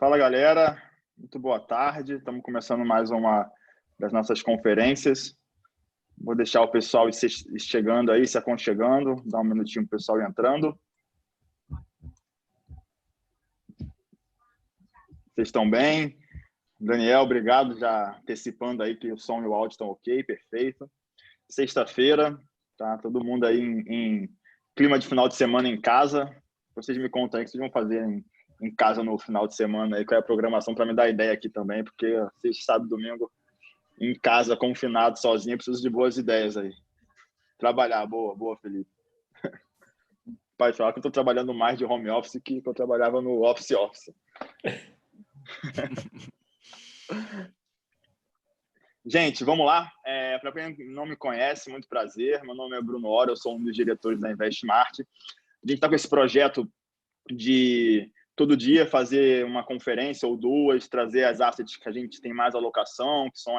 Fala, galera. Muito boa tarde. Estamos começando mais uma das nossas conferências. Vou deixar o pessoal ir chegando aí, se aconchegando, dar um minutinho para o pessoal ir entrando. Vocês estão bem? Daniel, obrigado, já antecipando aí que o som e o áudio estão ok, perfeito. Sexta-feira, tá todo mundo aí em clima de final de semana em casa. Vocês me contam aí o que vocês vão fazer em casa no final de semana, aí qual é a programação para me dar ideia aqui também, porque vocês sabem, domingo em casa, confinado, sozinho, preciso de boas ideias aí. Trabalhar, boa, Felipe. Pai, falar que eu estou trabalhando mais de home office que eu trabalhava no office. Gente, vamos lá. Para quem não me conhece, muito prazer. Meu nome é Bruno Ora, eu sou um dos diretores da Investmart. A gente está com esse projeto de todo dia fazer uma conferência ou duas, trazer as assets que a gente tem mais alocação, que são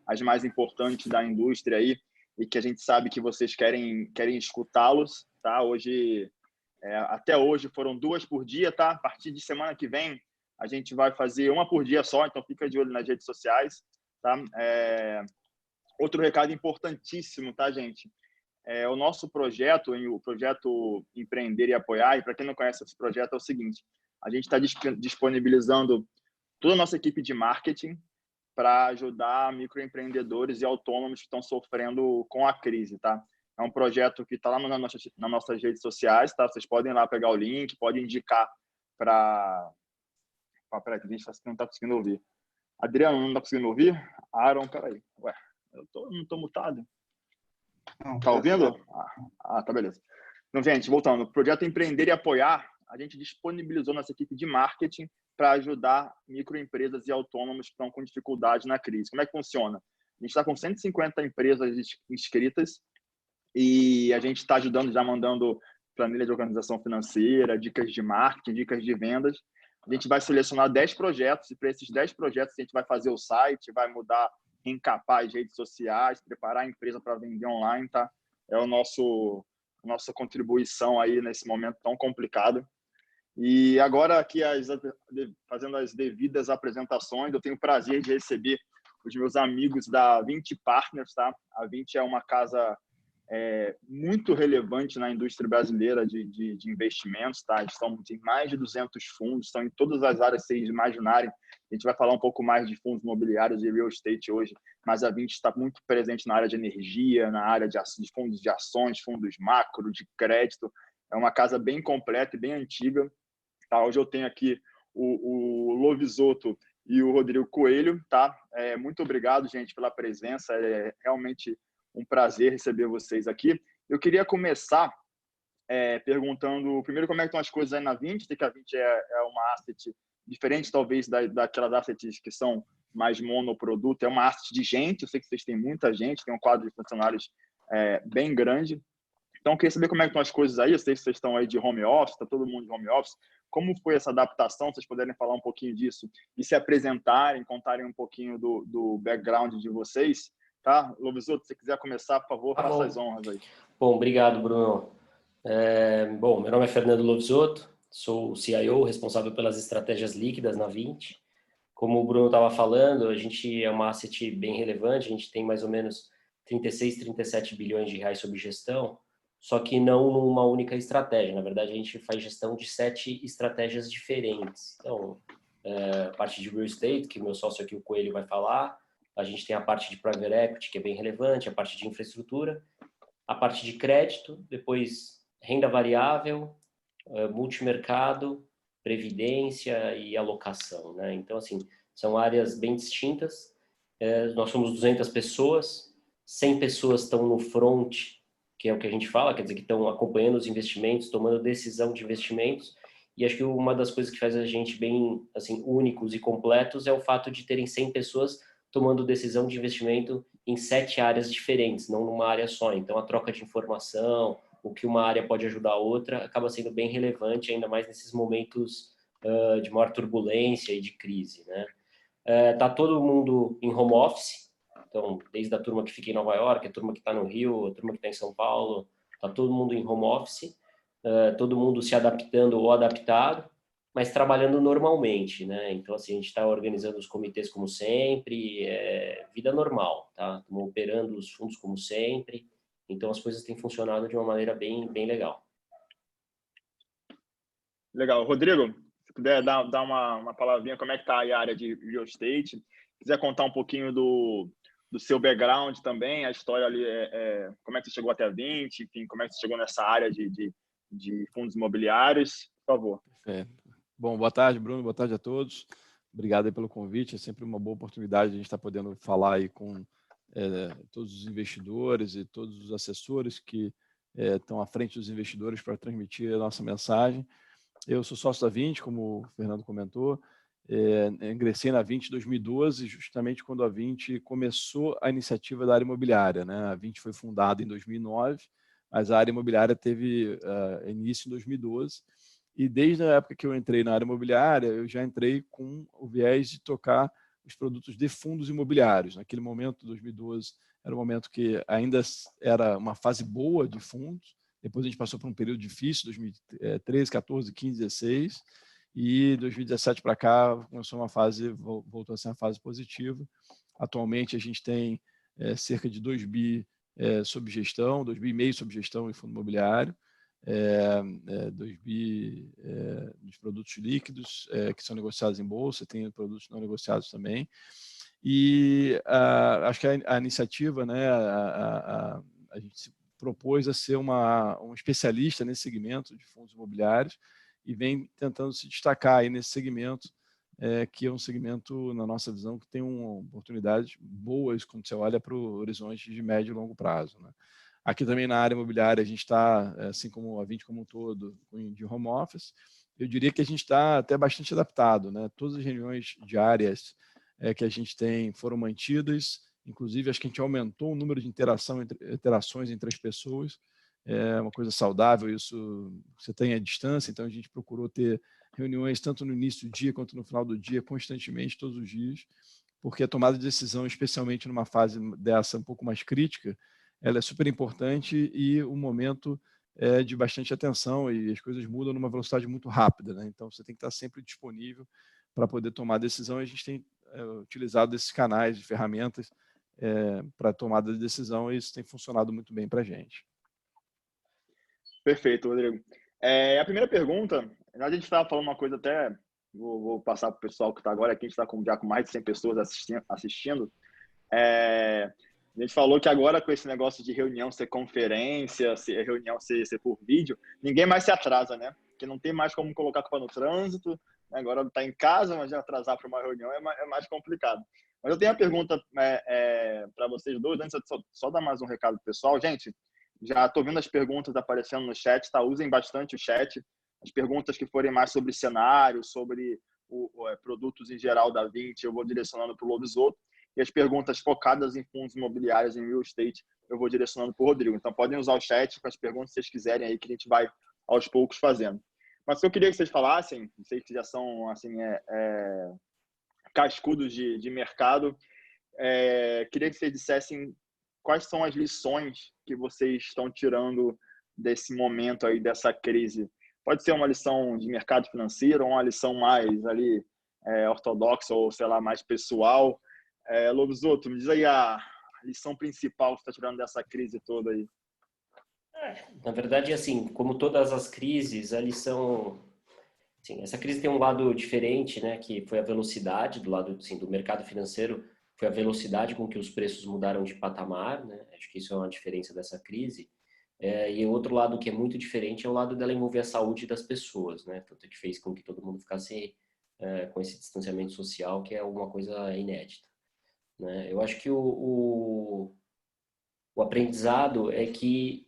as mais importantes da indústria aí, e que a gente sabe que vocês querem escutá-los, tá? Até hoje foram 2 por dia, tá? A partir de semana que vem a gente vai fazer 1 por dia só, então fica de olho nas redes sociais, tá? Outro recado importantíssimo, tá, gente? O nosso projeto, o projeto Empreender e Apoiar, e para quem não conhece esse projeto, é o seguinte: a gente está disponibilizando toda a nossa equipe de marketing para ajudar microempreendedores e autônomos que estão sofrendo com a crise, tá? É um projeto que está lá nas nossas redes sociais, tá? Vocês podem ir lá pegar o link, podem indicar para... Peraí, que a gente não está conseguindo ouvir. Adriano, não está conseguindo ouvir? Aaron, peraí. Ué, não estou mutado. Tá ouvindo? Tá, beleza. Então, gente, voltando. O projeto Empreender e Apoiar, a gente disponibilizou nossa equipe de marketing para ajudar microempresas e autônomos que estão com dificuldade na crise. Como é que funciona? A gente está com 150 empresas inscritas e a gente está ajudando, já mandando planilha de organização financeira, dicas de marketing, dicas de vendas. A gente vai selecionar 10 projetos e para esses 10 projetos a gente vai fazer o site, vai mudar, encapar as redes sociais, preparar a empresa para vender online, tá? É a nossa contribuição aí nesse momento tão complicado. E agora aqui, fazendo as devidas apresentações, eu tenho o prazer de receber os meus amigos da 20 Partners, tá? A 20 é uma casa muito relevante na indústria brasileira de investimentos, tá? Eles tem mais de 200 fundos, estão em todas as áreas que vocês imaginarem. A gente vai falar um pouco mais de fundos imobiliários e real estate hoje, mas a 20 está muito presente na área de energia, na área de fundos de ações, fundos macro, de crédito. É uma casa bem completa e bem antiga. Tá? Hoje eu tenho aqui o Lovisotto e o Rodrigo Coelho, tá? Muito obrigado, gente, pela presença. É realmente um prazer receber vocês aqui. Eu queria começar perguntando, primeiro, como é que estão as coisas aí na 20, que a 20 é uma asset diferente, talvez, daquelas assets que são mais monoproduto. É uma asset de gente, eu sei que vocês têm muita gente, tem um quadro de funcionários bem grande. Então, eu queria saber como é que estão as coisas aí. Eu sei que vocês estão aí de home office, está todo mundo de home office. Como foi essa adaptação? Vocês puderem falar um pouquinho disso e se apresentarem, contarem um pouquinho do background de vocês, tá? Lovisotto, se você quiser começar, por favor, faça as honras aí. Bom, obrigado, Bruno. Bom, meu nome é Fernando Lovisotto, sou o CIO, responsável pelas estratégias líquidas na 20. Como o Bruno estava falando, a gente é uma asset bem relevante, a gente tem mais ou menos 36, 37 bilhões de reais sob gestão, só que não numa única estratégia. Na verdade, a gente faz gestão de 7 estratégias diferentes. Então, a parte de real estate, que o meu sócio aqui, o Coelho, vai falar. A gente tem a parte de private equity, que é bem relevante, a parte de infraestrutura, a parte de crédito, depois renda variável, multimercado, previdência e alocação, né? Então, assim, são áreas bem distintas. Nós somos 200 pessoas, 100 pessoas estão no front, que é o que a gente fala, quer dizer, que estão acompanhando os investimentos, tomando decisão de investimentos. E acho que uma das coisas que faz a gente bem, assim, únicos e completos é o fato de terem 100 pessoas tomando decisão de investimento em 7 áreas diferentes, não numa área só. Então, a troca de informação, o que uma área pode ajudar a outra, acaba sendo bem relevante, ainda mais nesses momentos de maior turbulência e de crise, né? Tá todo mundo em home office, então, desde a turma que fica em Nova York, a turma que está no Rio, a turma que está em São Paulo, tá todo mundo em home office, todo mundo se adaptando ou adaptado. mas trabalhando normalmente, né? Então, assim, a gente está organizando os comitês como sempre, vida normal, tá? Estamos operando os fundos como sempre, então as coisas têm funcionado de uma maneira bem legal. Legal. Rodrigo, se puder dar uma palavrinha, como é que está aí a área de real estate? Quiser contar um pouquinho do seu background também, a história ali, como é que você chegou até a 20, enfim, como é que você chegou nessa área de fundos imobiliários, por favor. Perfeito. Bom, boa tarde, Bruno, boa tarde a todos. Obrigado aí pelo convite, é sempre uma boa oportunidade de a gente estar podendo falar aí com todos os investidores e todos os assessores que estão à frente dos investidores para transmitir a nossa mensagem. Eu sou sócio da 20, como o Fernando comentou. Ingressei na 20 em 2012, justamente quando a 20 começou a iniciativa da área imobiliária, né? A 20 foi fundada em 2009, mas a área imobiliária teve início em 2012. E desde a época que eu entrei na área imobiliária, eu já entrei com o viés de tocar os produtos de fundos imobiliários. Naquele momento, 2012, era um momento que ainda era uma fase boa de fundos. Depois a gente passou por um período difícil, 2013, 14, 15, 16. E 2017 para cá começou uma fase, voltou a ser uma fase positiva. Atualmente a gente tem cerca de 2 bi sob gestão, 2 bi e meio sob gestão em fundo imobiliário, 2 bi dos produtos líquidos que são negociados em bolsa, tem produtos não negociados também. E acho que a iniciativa, né, a gente se propôs a ser um especialista nesse segmento de fundos imobiliários e vem tentando se destacar aí nesse segmento, que é um segmento, na nossa visão, que tem oportunidades boas quando você olha para o horizonte de médio e longo prazo, né? Aqui também na área imobiliária a gente está, assim como a 20 como um todo, de home office. Eu diria que a gente está até bastante adaptado, né? Todas as reuniões diárias que a gente tem foram mantidas. Inclusive, acho que a gente aumentou o número de interações entre as pessoas. É uma coisa saudável, isso você tem à distância, então a gente procurou ter reuniões tanto no início do dia quanto no final do dia, constantemente, todos os dias, porque a tomada de decisão, especialmente numa fase dessa um pouco mais crítica, ela é super importante e o momento é de bastante atenção e as coisas mudam numa velocidade muito rápida, né? Então você tem que estar sempre disponível para poder tomar decisão. A gente tem utilizado esses canais de ferramentas para tomada de decisão e isso tem funcionado muito bem para a gente. Perfeito, Rodrigo. A primeira pergunta, a gente estava falando uma coisa até, vou passar para o pessoal que está agora aqui, a gente está já com mais de 100 pessoas assistindo. A gente falou que agora com esse negócio de reunião ser conferência, reunião ser por vídeo, ninguém mais se atrasa, né? Porque não tem mais como colocar a culpa no trânsito, né? Agora está em casa, mas já atrasar para uma reunião é mais complicado. Mas eu tenho uma pergunta para vocês dois, antes de só dar mais um recado pessoal. Gente, já estou vendo as perguntas aparecendo no chat, tá? Usem bastante o chat. As perguntas que forem mais sobre cenário, sobre produtos em geral da 20, eu vou direcionando para o Lovisoto. E as perguntas focadas em fundos imobiliários, em real estate, eu vou direcionando para o Rodrigo. Então, podem usar o chat com as perguntas que vocês quiserem aí, que a gente vai aos poucos fazendo. Mas o que eu queria que vocês falassem, vocês que já são assim, cascudos de mercado, queria que vocês dissessem quais são as lições que vocês estão tirando desse momento aí, dessa crise. Pode ser uma lição de mercado financeiro, ou uma lição mais ali ortodoxa ou, sei lá, mais pessoal. Lovisoto, me diz aí a lição principal que você está tirando dessa crise toda aí. Na verdade, assim, como todas as crises, a lição... Sim, essa crise tem um lado diferente, né, que foi a velocidade do lado assim, do mercado financeiro, foi a velocidade com que os preços mudaram de patamar, né? Acho que isso é uma diferença dessa crise. E o outro lado que é muito diferente é o lado dela envolver a saúde das pessoas, né? Tanto que fez com que todo mundo ficasse com esse distanciamento social, que é alguma coisa inédita, né? Eu acho que o aprendizado é que,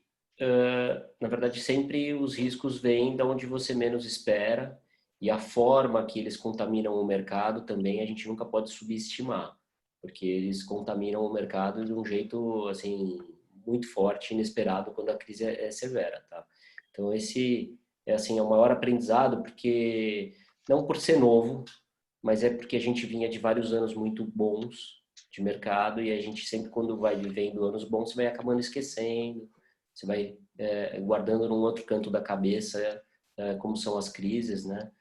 na verdade, sempre os riscos vêm de onde você menos espera, e a forma que eles contaminam o mercado também a gente nunca pode subestimar, porque eles contaminam o mercado de um jeito assim muito forte, inesperado quando a crise é severa, tá? Então esse é assim, é o maior aprendizado, porque não por ser novo, mas é porque a gente vinha de vários anos muito bons de mercado e a gente sempre, quando vai vivendo anos bons, você vai acabando esquecendo, você vai guardando num outro canto da cabeça como são as crises, né?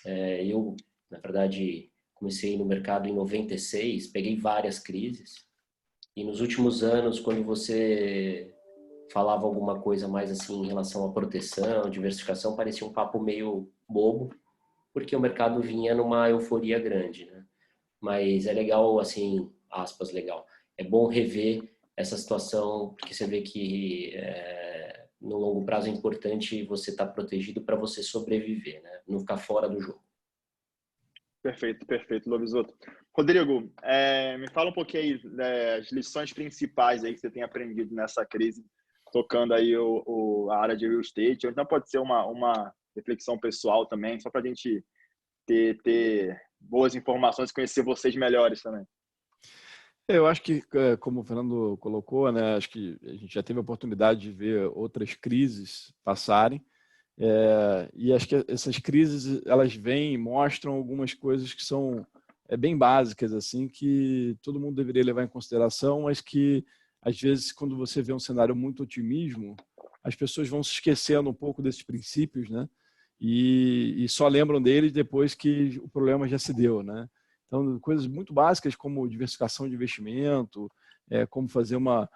Eu, na verdade, comecei no mercado em 96, peguei várias crises. E nos últimos anos, quando você falava alguma coisa mais assim em relação à proteção, diversificação, parecia um papo meio bobo, porque o mercado vinha numa euforia grande, né? Mas é legal, assim, aspas, legal. É bom rever essa situação, porque você vê que no longo prazo é importante você estar protegido para você sobreviver, né? Não ficar fora do jogo. Perfeito, perfeito, Lovisotto. Rodrigo, me fala um pouquinho aí das lições principais aí que você tem aprendido nessa crise, tocando aí a área de real estate. Ou então pode ser uma reflexão pessoal também, só para a gente ter boas informações e conhecer vocês melhores também. Eu acho que, como o Fernando colocou, né, acho que a gente já teve a oportunidade de ver outras crises passarem. E acho que essas crises, elas vêm e mostram algumas coisas que são bem básicas, assim, que todo mundo deveria levar em consideração, mas que, às vezes, quando você vê um cenário muito otimismo, as pessoas vão se esquecendo um pouco desses princípios, né? E só lembram deles depois que o problema já se deu, né? Então, coisas muito básicas como diversificação de investimento, como fazer uma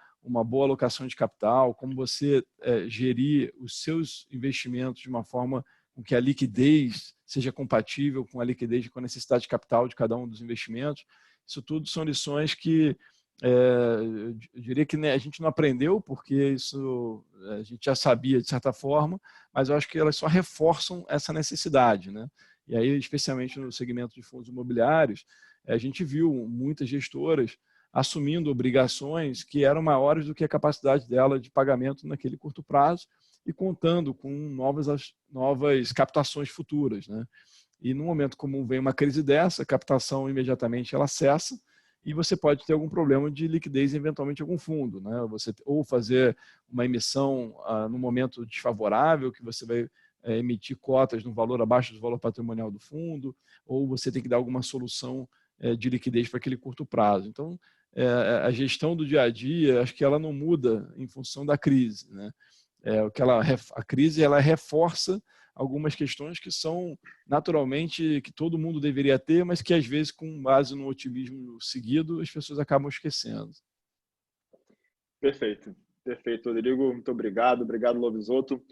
boa alocação de capital, como você gerir os seus investimentos de uma forma com que a liquidez seja compatível com a liquidez e com a necessidade de capital de cada um dos investimentos. Isso tudo são lições que eu diria que, né, a gente não aprendeu, porque isso a gente já sabia de certa forma, mas eu acho que elas só reforçam essa necessidade, né? E aí, especialmente no segmento de fundos imobiliários, a gente viu muitas gestoras assumindo obrigações que eram maiores do que a capacidade dela de pagamento naquele curto prazo e contando com novas captações futuras, né? E num momento comum vem uma crise dessa, a captação imediatamente ela cessa e você pode ter algum problema de liquidez eventualmente em algum fundo, né? Você ou fazer uma emissão num momento desfavorável, que você vai emitir cotas no valor abaixo do valor patrimonial do fundo, ou você tem que dar alguma solução de liquidez para aquele curto prazo. Então, a gestão do dia a dia, acho que ela não muda em função da crise, né? A crise ela reforça algumas questões que são naturalmente que todo mundo deveria ter, mas que às vezes com base no otimismo seguido as pessoas acabam esquecendo. Perfeito, perfeito, Rodrigo. Muito obrigado, obrigado, Lovisotto.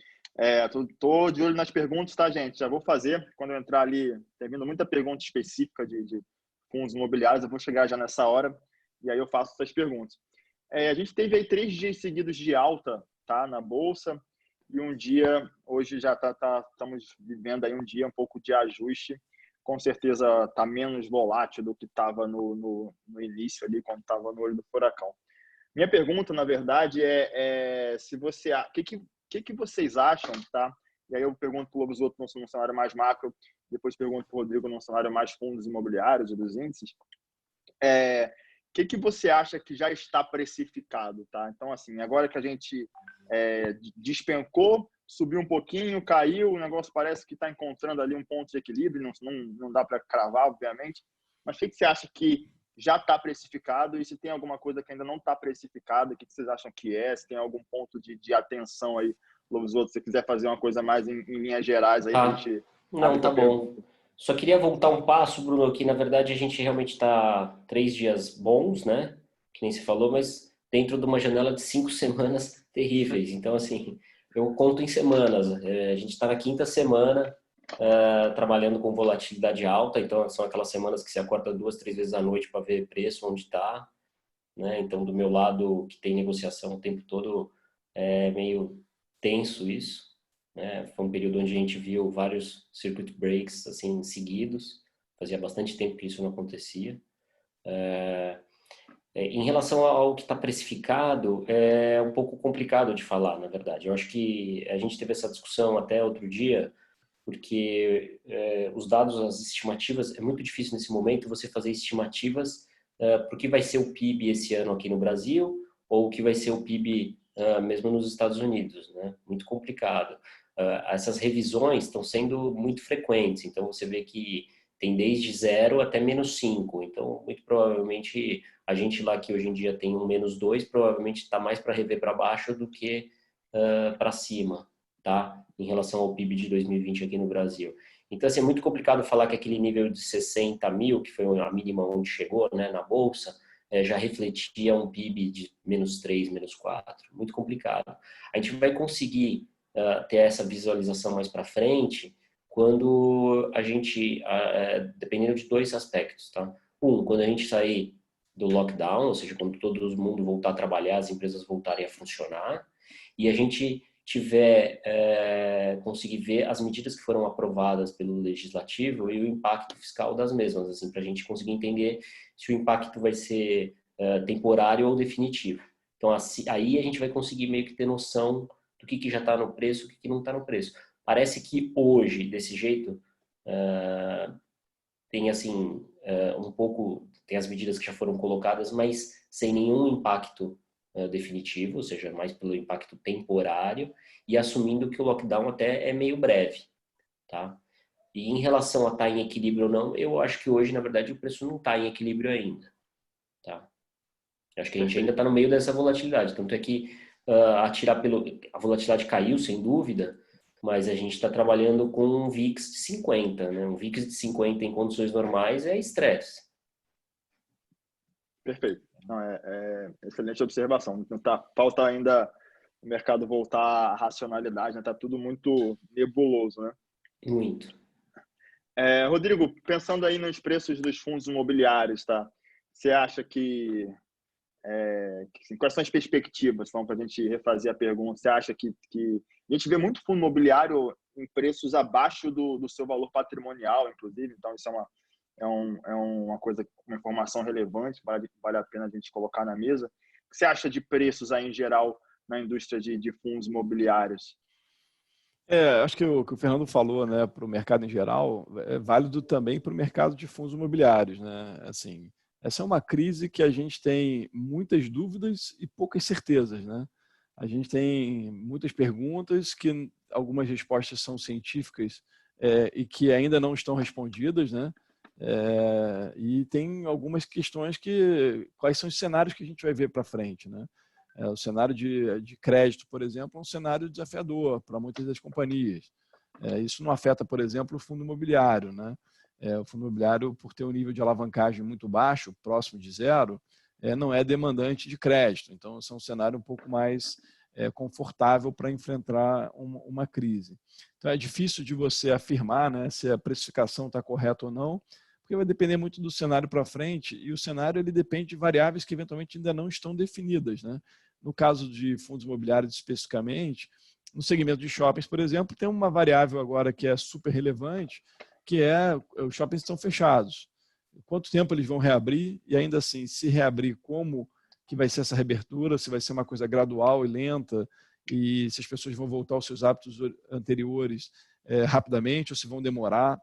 Tô de olho nas perguntas, tá, gente? Já vou fazer. Quando eu entrar ali, tem vindo muita pergunta específica de fundos imobiliários, eu vou chegar já nessa hora e aí eu faço essas perguntas. A gente teve aí 3 dias seguidos de alta, tá, na Bolsa, e um dia, hoje já estamos vivendo aí um dia um pouco de ajuste, com certeza está menos volátil do que estava no início ali, quando estava no olho do furacão. Minha pergunta, na verdade, se você, que vocês acham, tá? E aí eu pergunto para o Lovisotto num cenário mais macro, depois pergunto para o Rodrigo num cenário mais fundos imobiliários e dos índices. Que você acha que já está precificado, tá? Então, assim, agora que a gente despencou, subiu um pouquinho, caiu, o negócio parece que está encontrando ali um ponto de equilíbrio, não dá para cravar, obviamente, mas o que você acha que já está precificado e se tem alguma coisa que ainda não está precificada, o que vocês acham que se tem algum ponto de atenção aí, Lovisotto, se você quiser fazer uma coisa mais em linhas gerais aí, para a gente... Não, tá bom. Só queria voltar um passo, Bruno, que na verdade a gente realmente está 3 dias bons, né? Que nem se falou, mas dentro de uma janela de 5 semanas terríveis. Então, assim, eu conto em semanas. A gente está na 5ª semana trabalhando com volatilidade alta, então são aquelas semanas que você acorda 2, 3 vezes à noite para ver preço, onde está, né? Então, do meu lado, que tem negociação o tempo todo, é meio tenso isso. Foi um período onde a gente viu vários circuit breaks assim seguidos. Fazia bastante tempo que isso não acontecia. Em relação ao que está precificado, é um pouco complicado de falar, na verdade. Eu acho que a gente teve essa discussão até outro dia, porque os dados, as estimativas, é muito difícil nesse momento você fazer estimativas para o que vai ser o PIB esse ano aqui no Brasil ou o que vai ser o PIB mesmo nos Estados Unidos, né? Muito complicado. Essas revisões estão sendo muito frequentes, então você vê que tem desde 0 até -5, então muito provavelmente a gente lá que hoje em dia tem um -2, provavelmente está mais para rever para baixo do que para cima, tá? Em relação ao PIB de 2020 aqui no Brasil. Então, assim, é muito complicado falar que aquele nível de 60 mil, que foi a mínima onde chegou, né, na Bolsa, já refletia um PIB de -3, -4. Muito complicado. A gente vai conseguir ter essa visualização mais para frente quando a gente, dependendo de dois aspectos, tá? Quando a gente sair do lockdown, ou seja, quando todo mundo voltar a trabalhar, as empresas voltarem a funcionar, e a gente conseguir ver as medidas que foram aprovadas pelo legislativo e o impacto fiscal das mesmas, assim, para a gente conseguir entender se o impacto vai ser temporário ou definitivo. Então, assim, aí a gente vai conseguir meio que ter noção do que já está no preço, o que não está no preço. Parece que hoje, desse jeito, tem assim um pouco, tem as medidas que já foram colocadas, mas sem nenhum impacto definitivo, ou seja, mais pelo impacto temporário, e assumindo que o lockdown até é meio breve, tá? E em relação a estar em equilíbrio ou não, eu acho que hoje, na verdade, o preço não está em equilíbrio ainda, tá? Acho que a gente ainda está no meio dessa volatilidade, tanto é que a volatilidade caiu, sem dúvida, mas a gente está trabalhando com um VIX de 50, né? Um VIX de 50 em condições normais é estresse. Perfeito. Não, excelente observação. Falta ainda o mercado voltar à racionalidade, né? Tá tudo muito nebuloso, né? Muito. Rodrigo, pensando aí nos preços dos fundos imobiliários, tá? Você acha que quais são as perspectivas, então, para a gente refazer a pergunta? Você acha que a gente vê muito fundo imobiliário em preços abaixo do seu valor patrimonial, inclusive, então isso uma coisa, uma informação relevante, vale a pena a gente colocar na mesa. O que você acha de preços aí em geral na indústria de fundos imobiliários? Acho que o que o Fernando falou, né, para o mercado em geral, é válido também para o mercado de fundos imobiliários, né? Assim, essa é uma crise que a gente tem muitas dúvidas e poucas certezas, né? A gente tem muitas perguntas que algumas respostas são científicas e que ainda não estão respondidas, né? E tem algumas questões quais são os cenários que a gente vai ver para frente, né? O cenário de crédito, por exemplo, é um cenário desafiador para muitas das companhias. Isso não afeta, por exemplo, o fundo imobiliário, né? O fundo imobiliário, por ter um nível de alavancagem muito baixo, próximo de zero, não é demandante de crédito. Então, isso é um cenário um pouco mais confortável para enfrentar uma crise. Então, é difícil de você afirmar, né, se a precificação está correta ou não, porque vai depender muito do cenário para frente, e o cenário ele depende de variáveis que eventualmente ainda não estão definidas, né? No caso de fundos imobiliários especificamente, no segmento de shoppings, por exemplo, tem uma variável agora que é super relevante, que os shoppings estão fechados. Quanto tempo eles vão reabrir? E ainda assim, se reabrir, como que vai ser essa reabertura? Se vai ser uma coisa gradual e lenta, e se as pessoas vão voltar aos seus hábitos anteriores rapidamente, ou se vão demorar.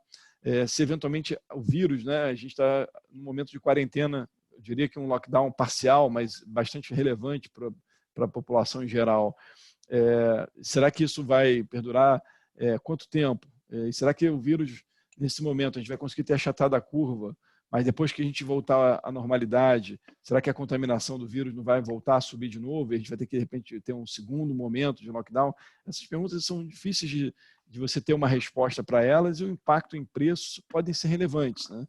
Se eventualmente o vírus, né, a gente está no momento de quarentena, eu diria que um lockdown parcial, mas bastante relevante para a população em geral. Será que isso vai perdurar? Quanto tempo? E será que o vírus, nesse momento, a gente vai conseguir ter achatado a curva, mas depois que a gente voltar à normalidade, será que a contaminação do vírus não vai voltar a subir de novo e a gente vai ter que, de repente, ter um segundo momento de lockdown? Essas perguntas são difíceis de você ter uma resposta para elas, e o impacto em preços podem ser relevantes, né?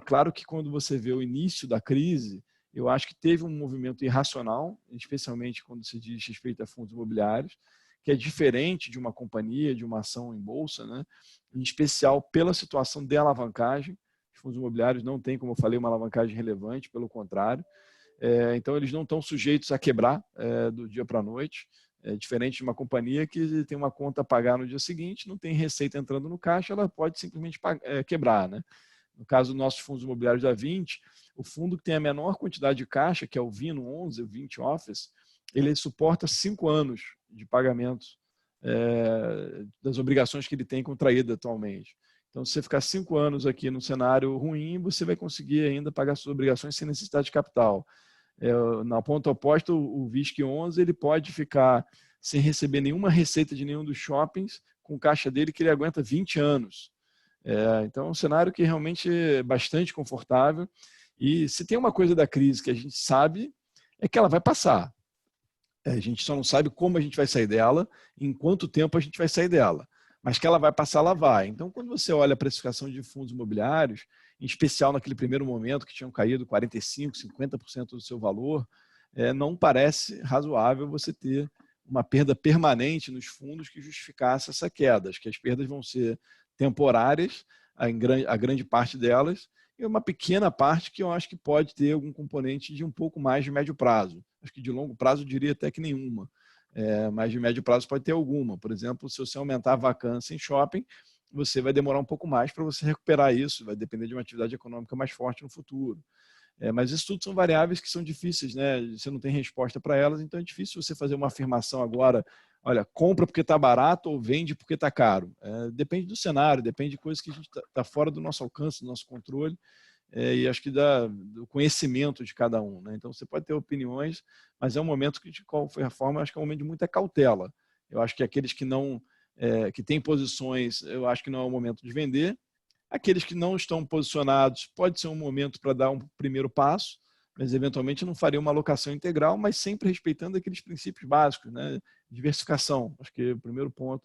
Claro que quando você vê o início da crise, eu acho que teve um movimento irracional, especialmente quando se diz respeito a fundos imobiliários, que é diferente de uma companhia, de uma ação em bolsa, né? Em especial pela situação de alavancagem. Os fundos imobiliários não têm, como eu falei, uma alavancagem relevante, pelo contrário. Então, eles não estão sujeitos a quebrar do dia para a noite. Diferente de uma companhia que tem uma conta a pagar no dia seguinte, não tem receita entrando no caixa, ela pode simplesmente quebrar, né? No caso dos nossos fundos imobiliários da 20, o fundo que tem a menor quantidade de caixa, que é o Vino 11, o 20 Office, ele suporta 5 anos de pagamentos das obrigações que ele tem contraídas atualmente. Então, se você ficar 5 anos aqui no cenário ruim, você vai conseguir ainda pagar suas obrigações sem necessidade de capital. Na ponta oposta, o VISC 11 ele pode ficar sem receber nenhuma receita de nenhum dos shoppings, com caixa dele que ele aguenta 20 anos. Então, é um cenário que realmente é bastante confortável. E se tem uma coisa da crise que a gente sabe, é que ela vai passar. A gente só não sabe como a gente vai sair dela, em quanto tempo a gente vai sair dela. mas que ela vai passar, ela vai. Então, quando você olha a precificação de fundos imobiliários, em especial naquele primeiro momento que tinham caído 45%, 50% do seu valor, não parece razoável você ter uma perda permanente nos fundos que justificasse essa queda. Acho que as perdas vão ser temporárias, a grande parte delas, e uma pequena parte que eu acho que pode ter algum componente de um pouco mais de médio prazo. Acho que de longo prazo eu diria até que nenhuma. Mas de médio prazo pode ter alguma. Por exemplo, se você aumentar a vacância em shopping, você vai demorar um pouco mais para você recuperar isso, vai depender de uma atividade econômica mais forte no futuro. Mas isso tudo são variáveis que são difíceis, né? Você não tem resposta para elas, então é difícil você fazer uma afirmação agora, olha, compra porque está barato ou vende porque está caro. Depende do cenário, depende de coisas que a gente está fora do nosso alcance, do nosso controle, e acho que do conhecimento de cada um, né? Então você pode ter opiniões, mas é um momento que, de qualquer forma, acho que é um momento de muita cautela. Eu acho que aqueles que não, que têm posições, eu acho que não é o momento de vender. Aqueles que não estão posicionados, pode ser um momento para dar um primeiro passo, mas eventualmente não faria uma alocação integral, mas sempre respeitando aqueles princípios básicos, né? Diversificação, acho que é o primeiro ponto.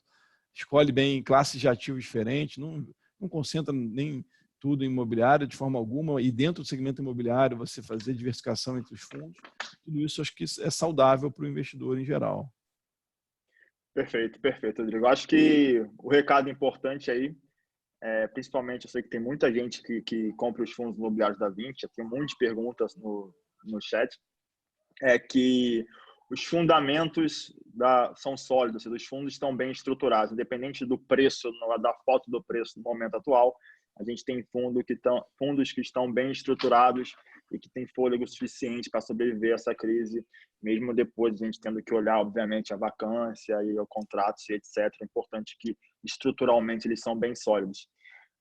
Escolhe bem classes de ativos diferentes, não concentra nem tudo em imobiliário de forma alguma, e dentro do segmento imobiliário você fazer diversificação entre os fundos. Tudo isso acho que é saudável para o investidor em geral. Perfeito, perfeito, Rodrigo. Acho que o recado importante aí, principalmente, eu sei que tem muita gente que compra os fundos imobiliários da Vinci, já tem um monte de perguntas no chat, é que os fundamentos são sólidos, os fundos estão bem estruturados, independente do preço, da foto do preço no momento atual. A gente tem fundos que estão bem estruturados e que têm fôlego suficiente para sobreviver a essa crise, mesmo depois a gente tendo que olhar, obviamente, a vacância e o contrato, etc. É importante que estruturalmente eles são bem sólidos.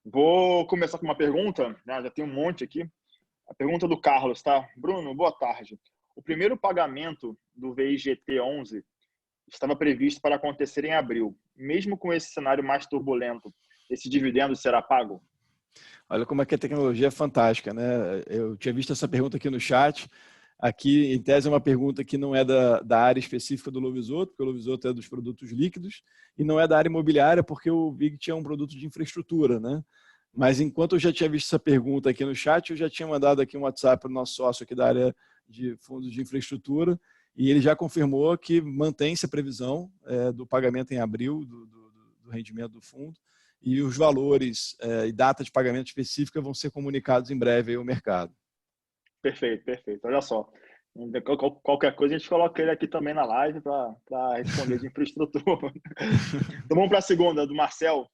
Vou começar com uma pergunta, né? Já tem um monte aqui. A pergunta do Carlos, tá? Bruno, boa tarde. O primeiro pagamento do VIGT 11 estava previsto para acontecer em abril. Mesmo com esse cenário mais turbulento, esse dividendo será pago? Olha como é que a tecnologia é fantástica, né? Eu tinha visto essa pergunta aqui no chat. Aqui, em tese, é uma pergunta que não é da área específica do Lovisoto, porque o Lovisoto é dos produtos líquidos, e não é da área imobiliária, porque o VIGT é um produto de infraestrutura, né? Mas enquanto eu já tinha visto essa pergunta aqui no chat, eu já tinha mandado aqui um WhatsApp para o nosso sócio aqui da área de fundos de infraestrutura, e ele já confirmou que mantém-se a previsão do pagamento em abril do rendimento do fundo, e os valores e data de pagamento específica vão ser comunicados em breve ao mercado. Perfeito, perfeito. Olha só, qualquer coisa a gente coloca ele aqui também na live para responder de infraestrutura. Então vamos para a segunda, do Marcel.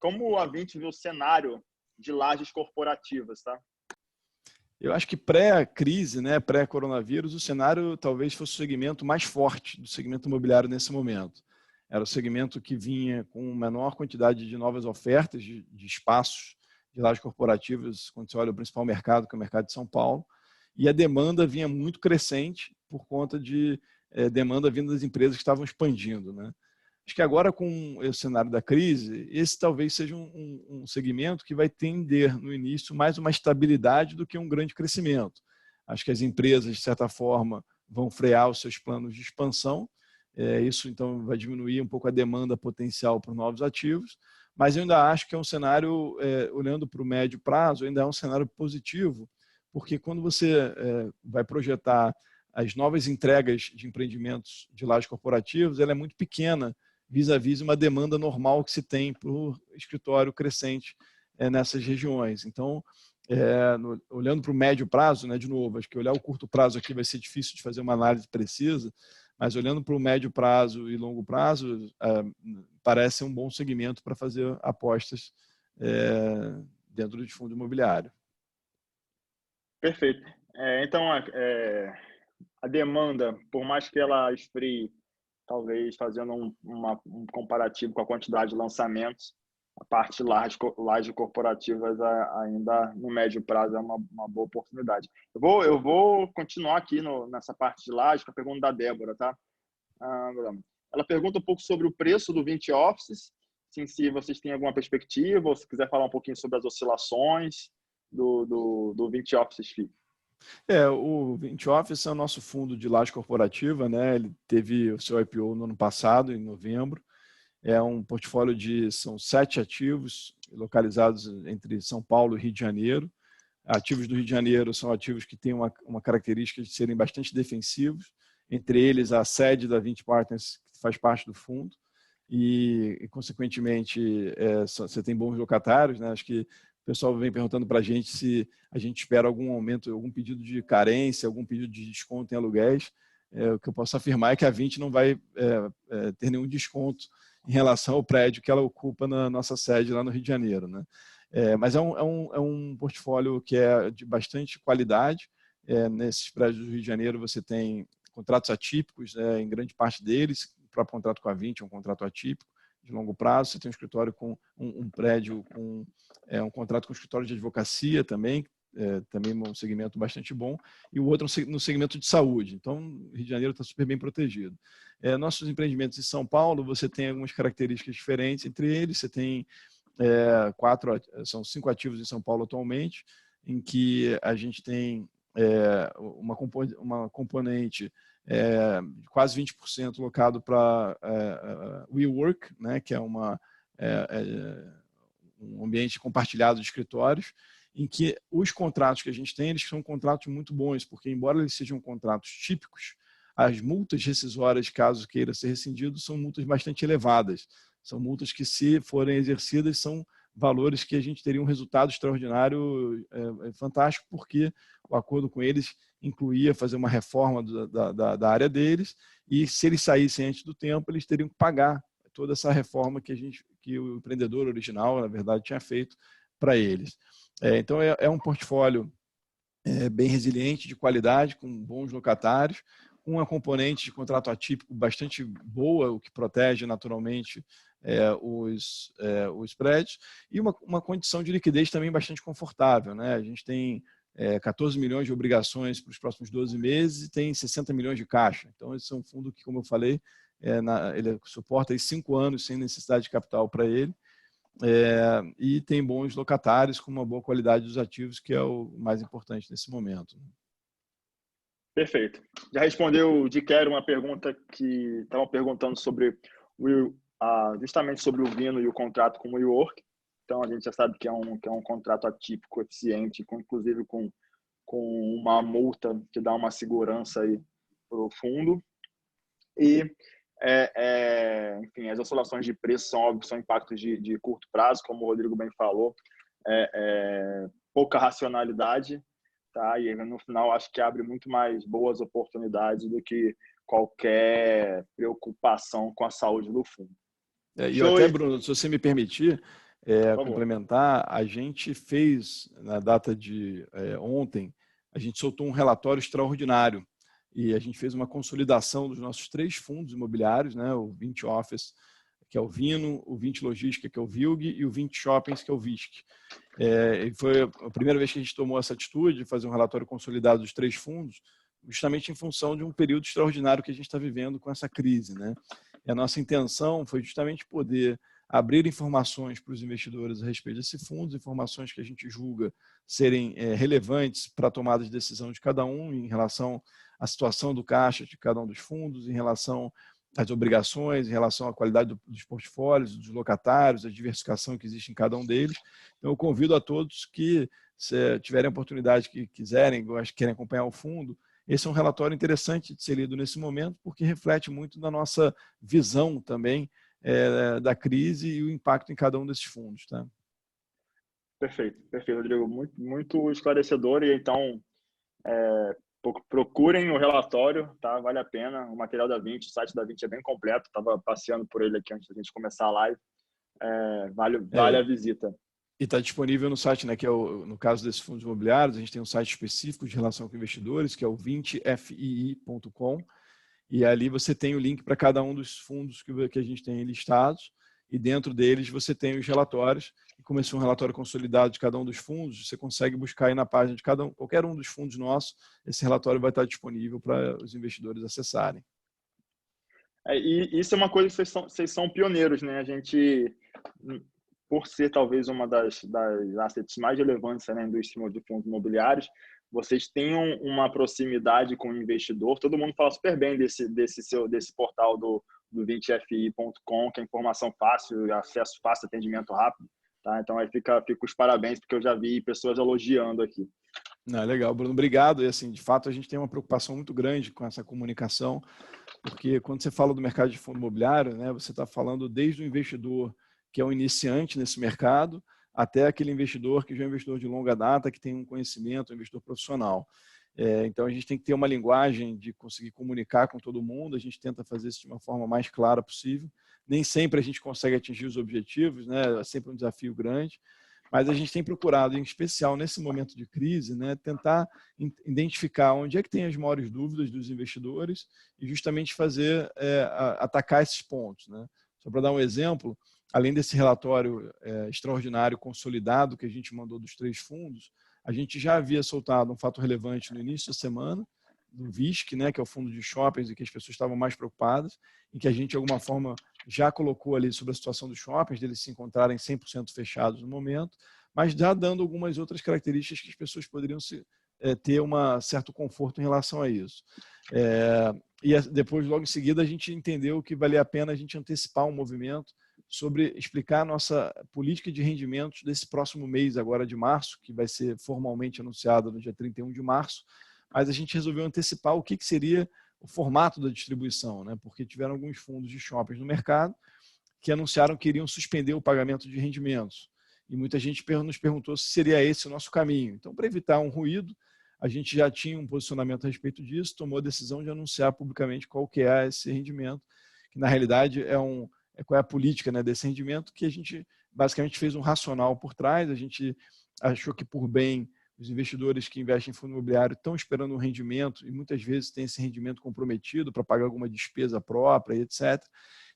Como a Vinci viu o cenário de lajes corporativas, tá? Eu acho que pré-crise, né, pré-coronavírus, o cenário talvez fosse o segmento mais forte do segmento imobiliário nesse momento. Era o segmento que vinha com menor quantidade de novas ofertas de espaços de lajes corporativas, quando você olha o principal mercado, que é o mercado de São Paulo, e a demanda vinha muito crescente por conta de demanda vinda das empresas que estavam expandindo, né? Acho que agora, com o cenário da crise, esse talvez seja um segmento que vai tender, no início, mais uma estabilidade do que um grande crescimento. Acho que as empresas, de certa forma, vão frear os seus planos de expansão. Isso, então, vai diminuir um pouco a demanda potencial por novos ativos. Mas eu ainda acho que é um cenário, olhando para o médio prazo, ainda é um cenário positivo, porque quando você vai projetar as novas entregas de empreendimentos de lajes corporativos, ela é muito pequena, vis-à-vis uma demanda normal que se tem por escritório crescente nessas regiões. Então, olhando para o médio prazo, né, de novo, acho que olhar o curto prazo aqui vai ser difícil de fazer uma análise precisa, mas olhando para o médio prazo e longo prazo, parece um bom segmento para fazer apostas dentro de fundo imobiliário. Perfeito. Então, a demanda, por mais que ela esfrie, talvez fazendo um comparativo com a quantidade de lançamentos, a parte laje corporativas ainda no médio prazo é uma boa oportunidade. Eu vou continuar aqui nessa parte de laje com a pergunta da Débora, tá? Ela pergunta um pouco sobre o preço do 20 Offices, se vocês têm alguma perspectiva, ou se quiser falar um pouquinho sobre as oscilações do 20 Offices FII. O 20 Office é o nosso fundo de laje corporativa, né? Ele teve o seu IPO no ano passado, em novembro, É um portfólio são 7 ativos localizados entre São Paulo e Rio de Janeiro. Ativos do Rio de Janeiro são ativos que têm uma característica de serem bastante defensivos, entre eles a sede da Vinci Partners, que faz parte do fundo, e consequentemente, você tem bons locatários, né? Acho que o pessoal vem perguntando para a gente se a gente espera algum aumento, algum pedido de carência, algum pedido de desconto em aluguéis. O que eu posso afirmar é que a Vinci não vai ter nenhum desconto em relação ao prédio que ela ocupa na nossa sede lá no Rio de Janeiro, né? Mas é um portfólio que é de bastante qualidade. Nesses prédios do Rio de Janeiro você tem contratos atípicos, em grande parte deles. O próprio contrato com a Vinci é um contrato atípico, de longo prazo. Você tem um escritório com um prédio com um contrato com um escritório de advocacia também, também um segmento bastante bom, e o outro no segmento de saúde. Então, o Rio de Janeiro está super bem protegido. Nossos empreendimentos em São Paulo, você tem algumas características diferentes. Entre eles, você tem são 5 ativos em São Paulo atualmente, em que a gente tem uma componente de quase 20% locado para WeWork, né, que é um ambiente compartilhado de escritórios, em que os contratos que a gente tem, eles são contratos muito bons, porque embora eles sejam contratos típicos, as multas rescisórias, caso queira ser rescindido, são multas bastante elevadas. São multas que, se forem exercidas, são valores que a gente teria um resultado extraordinário fantástico, porque o acordo com eles incluía fazer uma reforma da área deles, e se eles saíssem antes do tempo, eles teriam que pagar toda essa reforma que o empreendedor original, na verdade, tinha feito para eles. Então, é um portfólio bem resiliente, de qualidade, com bons locatários, com uma componente de contrato atípico bastante boa, o que protege naturalmente os prédios, e uma condição de liquidez também bastante confortável, né? A gente tem 14 milhões de obrigações para os próximos 12 meses e tem 60 milhões de caixa. Então, esse é um fundo que, como eu falei, ele suporta aí 5 anos sem necessidade de capital para ele, e tem bons locatários com uma boa qualidade dos ativos, que é o mais importante nesse momento. Perfeito. Já respondeu de quero uma pergunta que estavam perguntando sobre justamente sobre o Vino e o contrato com o WeWork. Então, a gente já sabe que é um contrato atípico, eficiente, inclusive com uma multa que dá uma segurança aí para o fundo. E, enfim, as oscilações de preço são, óbvio, são impactos de curto prazo, como o Rodrigo bem falou, pouca racionalidade, tá? E no final acho que abre muito mais boas oportunidades do que qualquer preocupação com a saúde do fundo. E eu até, Bruno, se você me permitir complementar, a gente fez, na data de ontem, a gente soltou um relatório extraordinário e a gente fez uma consolidação dos nossos 3 fundos imobiliários, né? O Vinci Office, que é o Vino, o Vinci Logística, que é o VILG, e o Vinci Shoppings, que é o VISC. E foi a primeira vez que a gente tomou essa atitude de fazer um relatório consolidado dos 3 fundos, justamente em função de um período extraordinário que a gente está vivendo com essa crise, né? E a nossa intenção foi justamente poder abrir informações para os investidores a respeito desse fundo, informações que a gente julga serem relevantes para a tomada de decisão de cada um em relação à situação do caixa de cada um dos fundos, em relação às obrigações, em relação à qualidade dos portfólios, dos locatários, a diversificação que existe em cada um deles. Então, eu convido a todos que, se tiverem a oportunidade, que quiserem, querem acompanhar o fundo, esse é um relatório interessante de ser lido nesse momento, porque reflete muito da nossa visão também da crise e o impacto em cada um desses fundos. Tá? Perfeito, Rodrigo. Muito, muito esclarecedor. E então, procurem o relatório, tá? Vale a pena. O material da Vinci, o site da Vinci é bem completo. Estava passeando por ele aqui antes da gente começar a live. Vale a visita. E está disponível no site, né, que é no caso desses fundos imobiliários, a gente tem um site específico de relação com investidores, que é o vincifii.com, e ali você tem o link para cada um dos fundos que a gente tem listados, e dentro deles você tem os relatórios, e como esse é um relatório consolidado de cada um dos fundos, você consegue buscar aí na página de qualquer um dos fundos nossos, esse relatório vai estar disponível para os investidores acessarem. E isso é uma coisa que vocês são pioneiros, né? A gente, por ser talvez uma das assets mais relevantes na indústria de fundos imobiliários, vocês têm uma proximidade com o investidor. Todo mundo fala super bem desse portal do do 20fi.com, que é informação fácil, acesso fácil, atendimento rápido. Tá? Então, aí fica os parabéns, porque eu já vi pessoas elogiando aqui. Legal, Bruno, obrigado. E assim, de fato, a gente tem uma preocupação muito grande com essa comunicação, porque quando você fala do mercado de fundo imobiliário, né, você está falando desde o investidor que é um iniciante nesse mercado, até aquele investidor que já é um investidor de longa data, que tem um conhecimento, um investidor profissional. Então, a gente tem que ter uma linguagem de conseguir comunicar com todo mundo, a gente tenta fazer isso de uma forma mais clara possível. Nem sempre a gente consegue atingir os objetivos, né? É sempre um desafio grande, mas a gente tem procurado, em especial nesse momento de crise, né, tentar identificar onde é que tem as maiores dúvidas dos investidores e justamente atacar esses pontos. Né? Só para dar um exemplo, além desse relatório extraordinário consolidado que a gente mandou dos 3 fundos, a gente já havia soltado um fato relevante no início da semana, do VISC, né, que é o fundo de shoppings, e que as pessoas estavam mais preocupadas, e que a gente, de alguma forma, já colocou ali sobre a situação dos shoppings, deles se encontrarem 100% fechados no momento, mas já dando algumas outras características que as pessoas poderiam ter um certo conforto em relação a isso. E depois, logo em seguida, a gente entendeu que valia a pena a gente antecipar um movimento sobre explicar a nossa política de rendimentos desse próximo mês, agora de março, que vai ser formalmente anunciado no dia 31 de março, mas a gente resolveu antecipar o que seria o formato da distribuição, né? Porque tiveram alguns fundos de shoppings no mercado que anunciaram que iriam suspender o pagamento de rendimentos. E muita gente nos perguntou se seria esse o nosso caminho. Então, para evitar um ruído, a gente já tinha um posicionamento a respeito disso, tomou a decisão de anunciar publicamente qual que é esse rendimento, que na realidade qual é a política, né, desse rendimento, que a gente basicamente fez um racional por trás. A gente achou que, por bem, os investidores que investem em fundo imobiliário estão esperando um rendimento e muitas vezes tem esse rendimento comprometido para pagar alguma despesa própria, etc.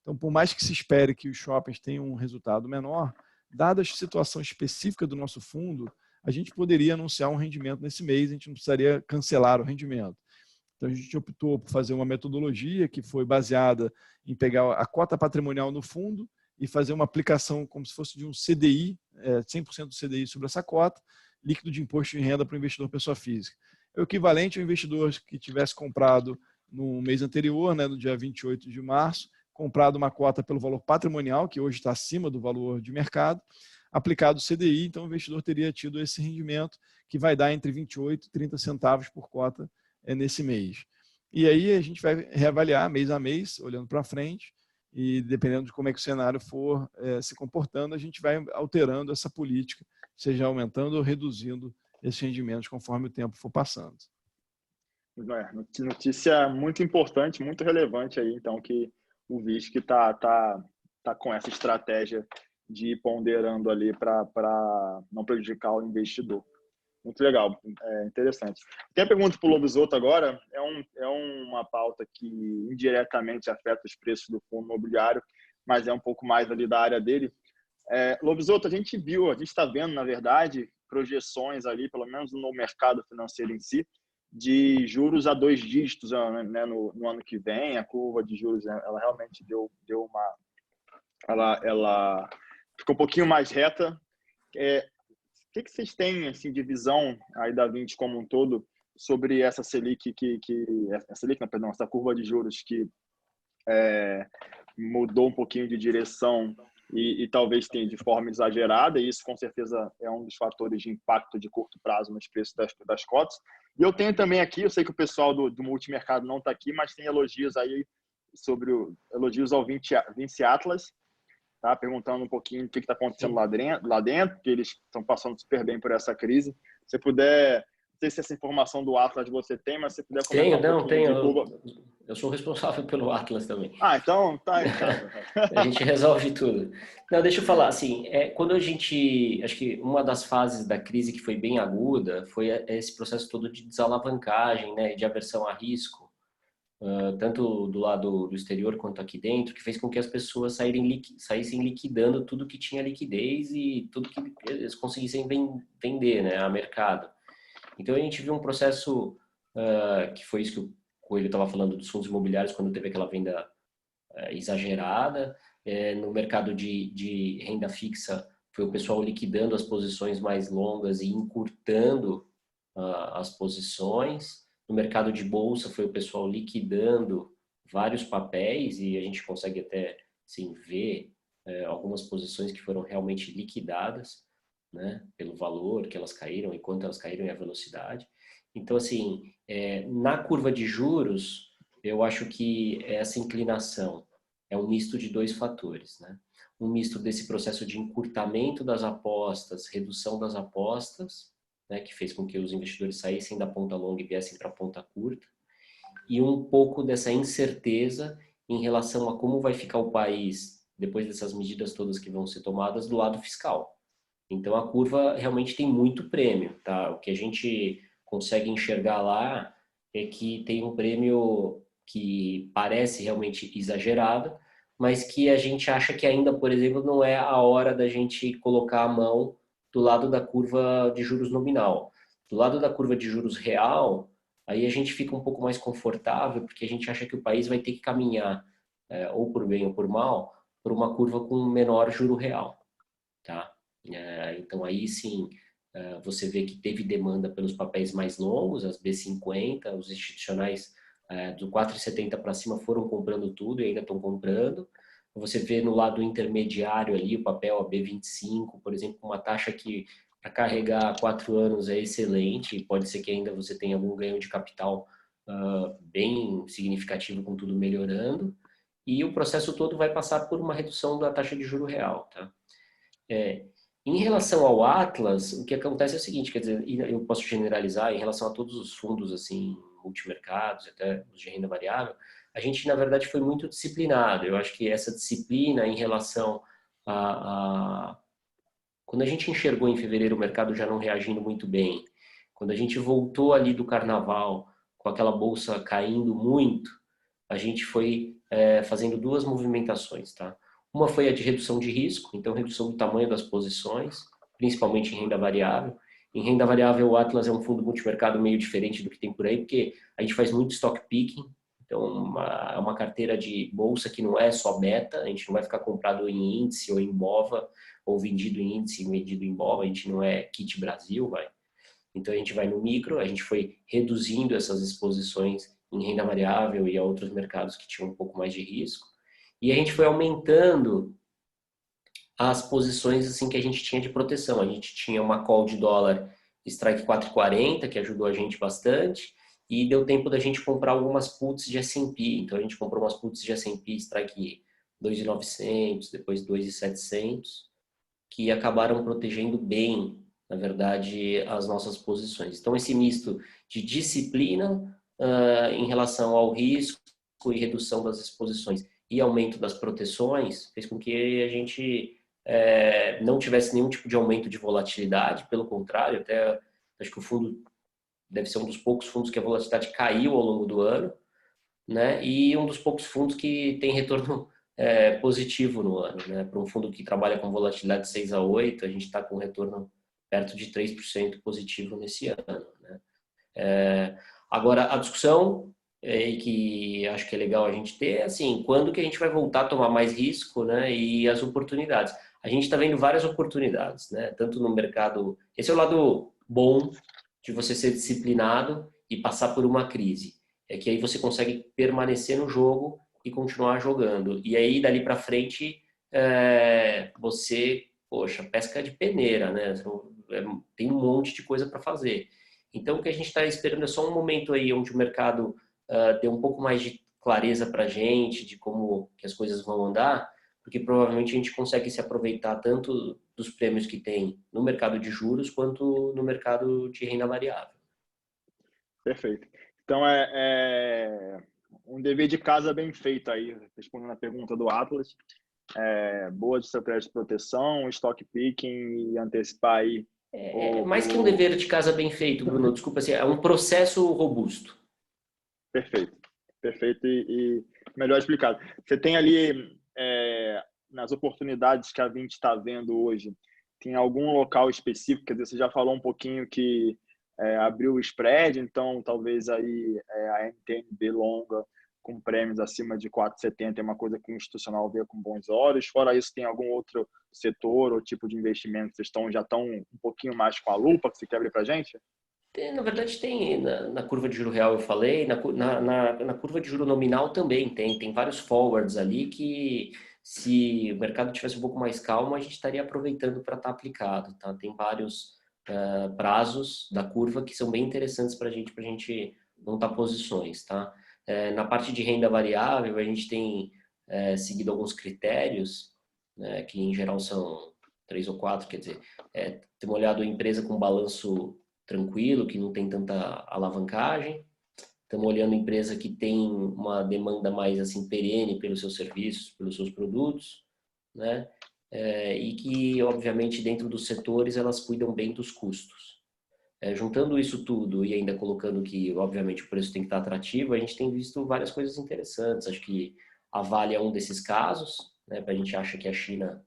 Então, por mais que se espere que os shoppings tenham um resultado menor, dada a situação específica do nosso fundo, a gente poderia anunciar um rendimento nesse mês, a gente não precisaria cancelar o rendimento. Então, a gente optou por fazer uma metodologia que foi baseada em pegar a cota patrimonial no fundo e fazer uma aplicação como se fosse de um CDI, 100% do CDI sobre essa cota, líquido de imposto de renda para o investidor pessoa física. É o equivalente ao investidor que tivesse comprado no mês anterior, né, no dia 28 de março, comprado uma cota pelo valor patrimonial, que hoje está acima do valor de mercado, aplicado o CDI, então o investidor teria tido esse rendimento que vai dar entre 28 e 30 centavos por cota nesse mês. E aí a gente vai reavaliar mês a mês, olhando para frente, e dependendo de como é que o cenário for se comportando, a gente vai alterando essa política, seja aumentando ou reduzindo esses rendimentos conforme o tempo for passando. Notícia muito importante, muito relevante aí, então, que o VISC está com essa estratégia de ir ponderando ali para não prejudicar o investidor. Muito legal, interessante. Tem a pergunta para o Lovisotto agora, é uma pauta que indiretamente afeta os preços do fundo imobiliário, mas é um pouco mais ali da área dele. Lovisotto, a gente está vendo, na verdade, projeções ali, pelo menos no mercado financeiro em si, de juros a 2 dígitos, né, no ano que vem. A curva de juros, ela realmente deu uma... Ela ficou um pouquinho mais reta. O que vocês têm assim, de visão aí da Vinci como um todo sobre essa Selic essa curva de juros que mudou um pouquinho de direção e talvez tenha de forma exagerada, e isso com certeza é um dos fatores de impacto de curto prazo nos preços das cotas. E eu tenho também aqui, eu sei que o pessoal do multimercado não está aqui, mas tem elogios aí elogios ao Vinci Atlas, tá? Perguntando um pouquinho o que está acontecendo lá dentro, que eles estão passando super bem por essa crise. Se puder, não sei se essa informação do Atlas você tem, mas se puder comentar Eu sou responsável pelo Atlas também. Então tá em casa. A gente resolve tudo. Não, deixa eu falar, assim, quando acho que uma das fases da crise que foi bem aguda foi esse processo todo de desalavancagem, né, de aversão a risco, tanto do lado do exterior quanto aqui dentro, que fez com que as pessoas saíssem liquidando tudo que tinha liquidez e tudo que eles conseguissem vender, né, a mercado. Então a gente viu um processo que foi isso que o Coelho estava falando dos fundos imobiliários quando teve aquela venda exagerada. No mercado de renda fixa foi o pessoal liquidando as posições mais longas e encurtando as posições. No mercado de bolsa foi o pessoal liquidando vários papéis e a gente consegue até, sim, ver algumas posições que foram realmente liquidadas, né, pelo valor que elas caíram e quanto elas caíram e a velocidade. Então, assim, na curva de juros, eu acho que essa inclinação é um misto de dois fatores, né? Um misto desse processo de encurtamento das apostas, redução das apostas, né, que fez com que os investidores saíssem da ponta longa e viessem para a ponta curta, e um pouco dessa incerteza em relação a como vai ficar o país depois dessas medidas todas que vão ser tomadas do lado fiscal. Então a curva realmente tem muito prêmio, tá? O que a gente consegue enxergar lá é que tem um prêmio que parece realmente exagerado, mas que a gente acha que ainda, por exemplo, não é a hora da gente colocar a mão do lado da curva de juros nominal. Do lado da curva de juros real, aí a gente fica um pouco mais confortável, porque a gente acha que o país vai ter que caminhar, ou por bem ou por mal, por uma curva com menor juro real, tá? Então aí sim, você vê que teve demanda pelos papéis mais longos, as B50, os institucionais do 4,70 para cima foram comprando tudo e ainda estão comprando. Você vê no lado intermediário ali o papel a B25, por exemplo, com uma taxa que para carregar 4 anos é excelente, pode ser que ainda você tenha algum ganho de capital bem significativo com tudo melhorando, e o processo todo vai passar por uma redução da taxa de juro real, tá? Em relação ao Atlas, o que acontece é o seguinte, quer dizer, eu posso generalizar em relação a todos os fundos assim, multimercados, até os de renda variável, a gente na verdade foi muito disciplinado. Eu acho que essa disciplina em relação a quando a gente enxergou em fevereiro o mercado já não reagindo muito bem, quando a gente voltou ali do carnaval com aquela bolsa caindo muito, a gente foi fazendo duas movimentações, tá? Uma foi a de redução de risco, então redução do tamanho das posições, principalmente em renda variável. Em renda variável, o Atlas é um fundo multimercado meio diferente do que tem por aí, porque a gente faz muito stock picking, então é uma carteira de bolsa que não é só beta, a gente não vai ficar comprado em índice ou em BOVA, ou vendido em índice e vendido em BOVA, a gente não é kit Brasil, vai. Então a gente vai no micro, a gente foi reduzindo essas exposições em renda variável e a outros mercados que tinham um pouco mais de risco. E a gente foi aumentando as posições assim que a gente tinha de proteção. A gente tinha uma call de dólar strike 4,40, que ajudou a gente bastante, e deu tempo da gente comprar algumas puts de S&P. Então a gente comprou umas puts de S&P strike 2.900, depois 2.700, que acabaram protegendo bem, na verdade, as nossas posições. Então esse misto de disciplina em relação ao risco e redução das exposições e aumento das proteções fez com que a gente não tivesse nenhum tipo de aumento de volatilidade, pelo contrário, até acho que o fundo deve ser um dos poucos fundos que a volatilidade caiu ao longo do ano, né? E um dos poucos fundos que tem retorno positivo no ano, né? Para um fundo que trabalha com volatilidade de 6 a 8, a gente está com retorno perto de 3% positivo nesse ano, né? Agora, a discussão que acho que é legal a gente ter, assim, quando que a gente vai voltar a tomar mais risco, né? E as oportunidades. A gente está vendo várias oportunidades, né? Tanto no mercado... Esse é o lado bom de você ser disciplinado e passar por uma crise. É que aí você consegue permanecer no jogo e continuar jogando. E aí, dali para frente, você, poxa, pesca de peneira, né? Tem um monte de coisa para fazer. Então, o que a gente está esperando é só um momento aí onde o mercado dê um pouco mais de clareza para a gente, de como que as coisas vão andar, porque provavelmente a gente consegue se aproveitar tanto dos prêmios que tem no mercado de juros quanto no mercado de renda variável. Perfeito. Então, um dever de casa bem feito aí, respondendo a pergunta do Atlas. Boa estratégia de proteção, stock picking e antecipar aí. Mais que um dever de casa bem feito, Bruno, desculpa, assim, é um processo robusto. Perfeito. Perfeito e melhor explicado. Você tem ali, nas oportunidades que a Vinci está vendo hoje, tem algum local específico? Quer dizer, você já falou um pouquinho que abriu o spread, então talvez aí a NTNB longa com prêmios acima de 4,70 é uma coisa que o institucional vê com bons olhos. Fora isso, tem algum outro setor ou tipo de investimento que vocês já estão um pouquinho mais com a lupa que você quer abrir para a gente? Na verdade, tem na curva de juro real, eu falei, na curva de juro nominal também tem vários forwards ali que, se o mercado tivesse um pouco mais calmo, a gente estaria aproveitando para estar aplicado, tá? Tem vários prazos da curva que são bem interessantes para a gente montar posições, tá? Na parte de renda variável, a gente tem seguido alguns critérios, né, que em geral são 3 ou 4, quer dizer, temos olhado a empresa com balanço tranquilo, que não tem tanta alavancagem. Estamos olhando empresa que tem uma demanda mais assim perene pelos seus serviços, pelos seus produtos, né? E que, obviamente, dentro dos setores, elas cuidam bem dos custos. Juntando isso tudo e ainda colocando que, obviamente, o preço tem que estar atrativo, a gente tem visto várias coisas interessantes. Acho que a Vale é um desses casos, né? A gente acha que a China,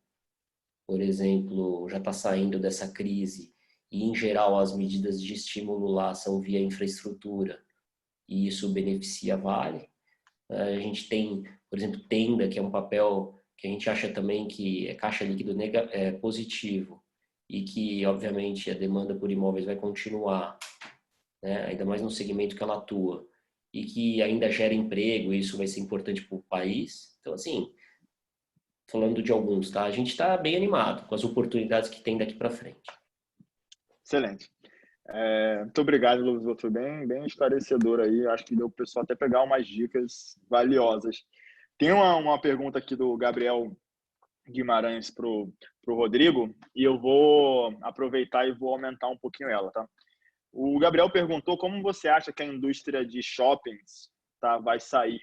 por exemplo, já está saindo dessa crise e, em geral, as medidas de estímulo lá são via infraestrutura e isso beneficia a Vale. A gente tem, por exemplo, Tenda, que é um papel que a gente acha também que é caixa líquido positivo e que, obviamente, a demanda por imóveis vai continuar, né? Ainda mais no segmento que ela atua, e que ainda gera emprego, e isso vai ser importante para o país. Então, assim, falando de alguns, tá? A gente está bem animado com as oportunidades que tem daqui para frente. Excelente. Muito obrigado, Luiz. Foi bem esclarecedor aí. Acho que deu para o pessoal até pegar umas dicas valiosas. Tem uma pergunta aqui do Gabriel Guimarães para o Rodrigo, e eu vou aproveitar e vou aumentar um pouquinho ela, tá? O Gabriel perguntou como você acha que a indústria de shoppings, tá, vai sair,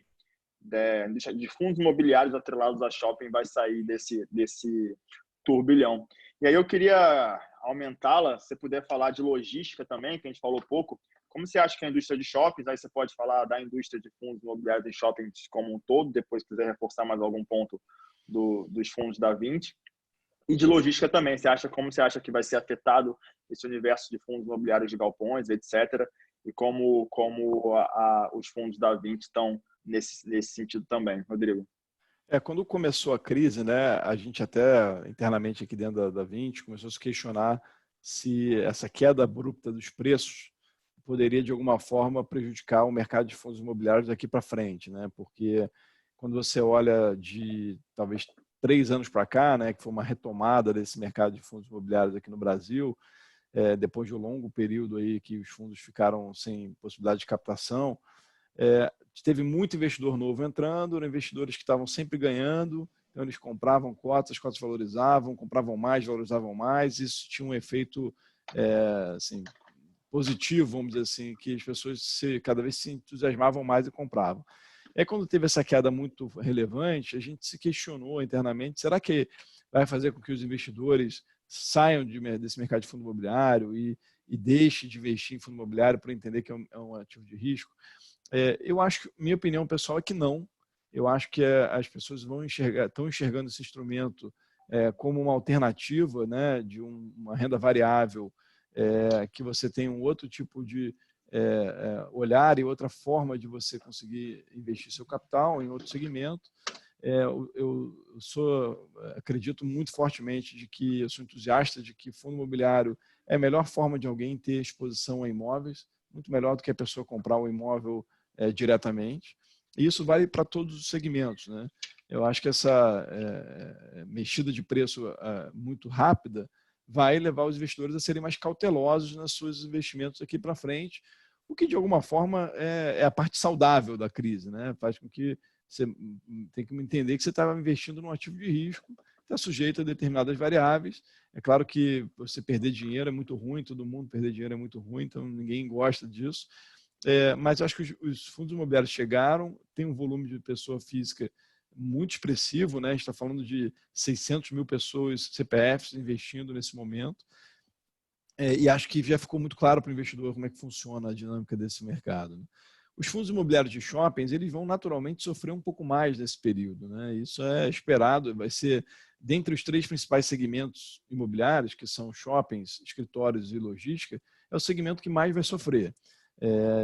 de fundos imobiliários atrelados a shopping, vai sair desse turbilhão. E aí eu queria aumentá-la, se você puder falar de logística também, que a gente falou pouco. Como você acha que a indústria de shoppings, aí você pode falar da indústria de fundos imobiliários e shoppings como um todo, depois se quiser reforçar mais algum ponto dos fundos da 20. E de logística também, como você acha que vai ser afetado esse universo de fundos imobiliários de galpões, etc. E como os fundos da 20 estão nesse sentido também, Rodrigo? Quando começou a crise, né, a gente até internamente aqui dentro da 20 começou a se questionar se essa queda abrupta dos preços poderia de alguma forma prejudicar o mercado de fundos imobiliários daqui para frente, né? Porque quando você olha de talvez 3 anos para cá, né, que foi uma retomada desse mercado de fundos imobiliários aqui no Brasil, depois de um longo período aí que os fundos ficaram sem possibilidade de captação, teve muito investidor novo entrando, investidores que estavam sempre ganhando, então eles compravam cotas, as cotas valorizavam, compravam mais, valorizavam mais, isso tinha um efeito assim, positivo, vamos dizer assim, que as pessoas cada vez se entusiasmavam mais e compravam. Quando teve essa queda muito relevante, a gente se questionou internamente, será que vai fazer com que os investidores saiam desse mercado de fundo imobiliário e deixem de investir em fundo imobiliário por entender que é um ativo de risco? Eu acho que, minha opinião pessoal é que não. Eu acho que as pessoas estão enxergando esse instrumento como uma alternativa, né, de uma renda variável, que você tem um outro tipo de olhar e outra forma de você conseguir investir seu capital em outro segmento. Eu acredito muito fortemente eu sou entusiasta de que fundo imobiliário é a melhor forma de alguém ter exposição a imóveis, muito melhor do que a pessoa comprar um imóvel diretamente. E isso vale para todos os segmentos, né? Eu acho que essa mexida de preço muito rápida vai levar os investidores a serem mais cautelosos nos seus investimentos aqui para frente, o que de alguma forma é a parte saudável da crise, né? Faz com que você tem que entender que você estava investindo num ativo de risco, está sujeito a determinadas variáveis. É claro que você perder dinheiro é muito ruim, todo mundo perder dinheiro é muito ruim, então ninguém gosta disso. Mas eu acho que os fundos imobiliários chegaram, tem um volume de pessoa física muito expressivo, né? A gente está falando de 600 mil pessoas, CPFs, investindo nesse momento. E acho que já ficou muito claro para o investidor como é que funciona a dinâmica desse mercado, né? Os fundos imobiliários de shoppings, eles vão naturalmente sofrer um pouco mais nesse período, né? Isso é esperado, vai ser, dentre os 3 principais segmentos imobiliários, que são shoppings, escritórios e logística, é o segmento que mais vai sofrer.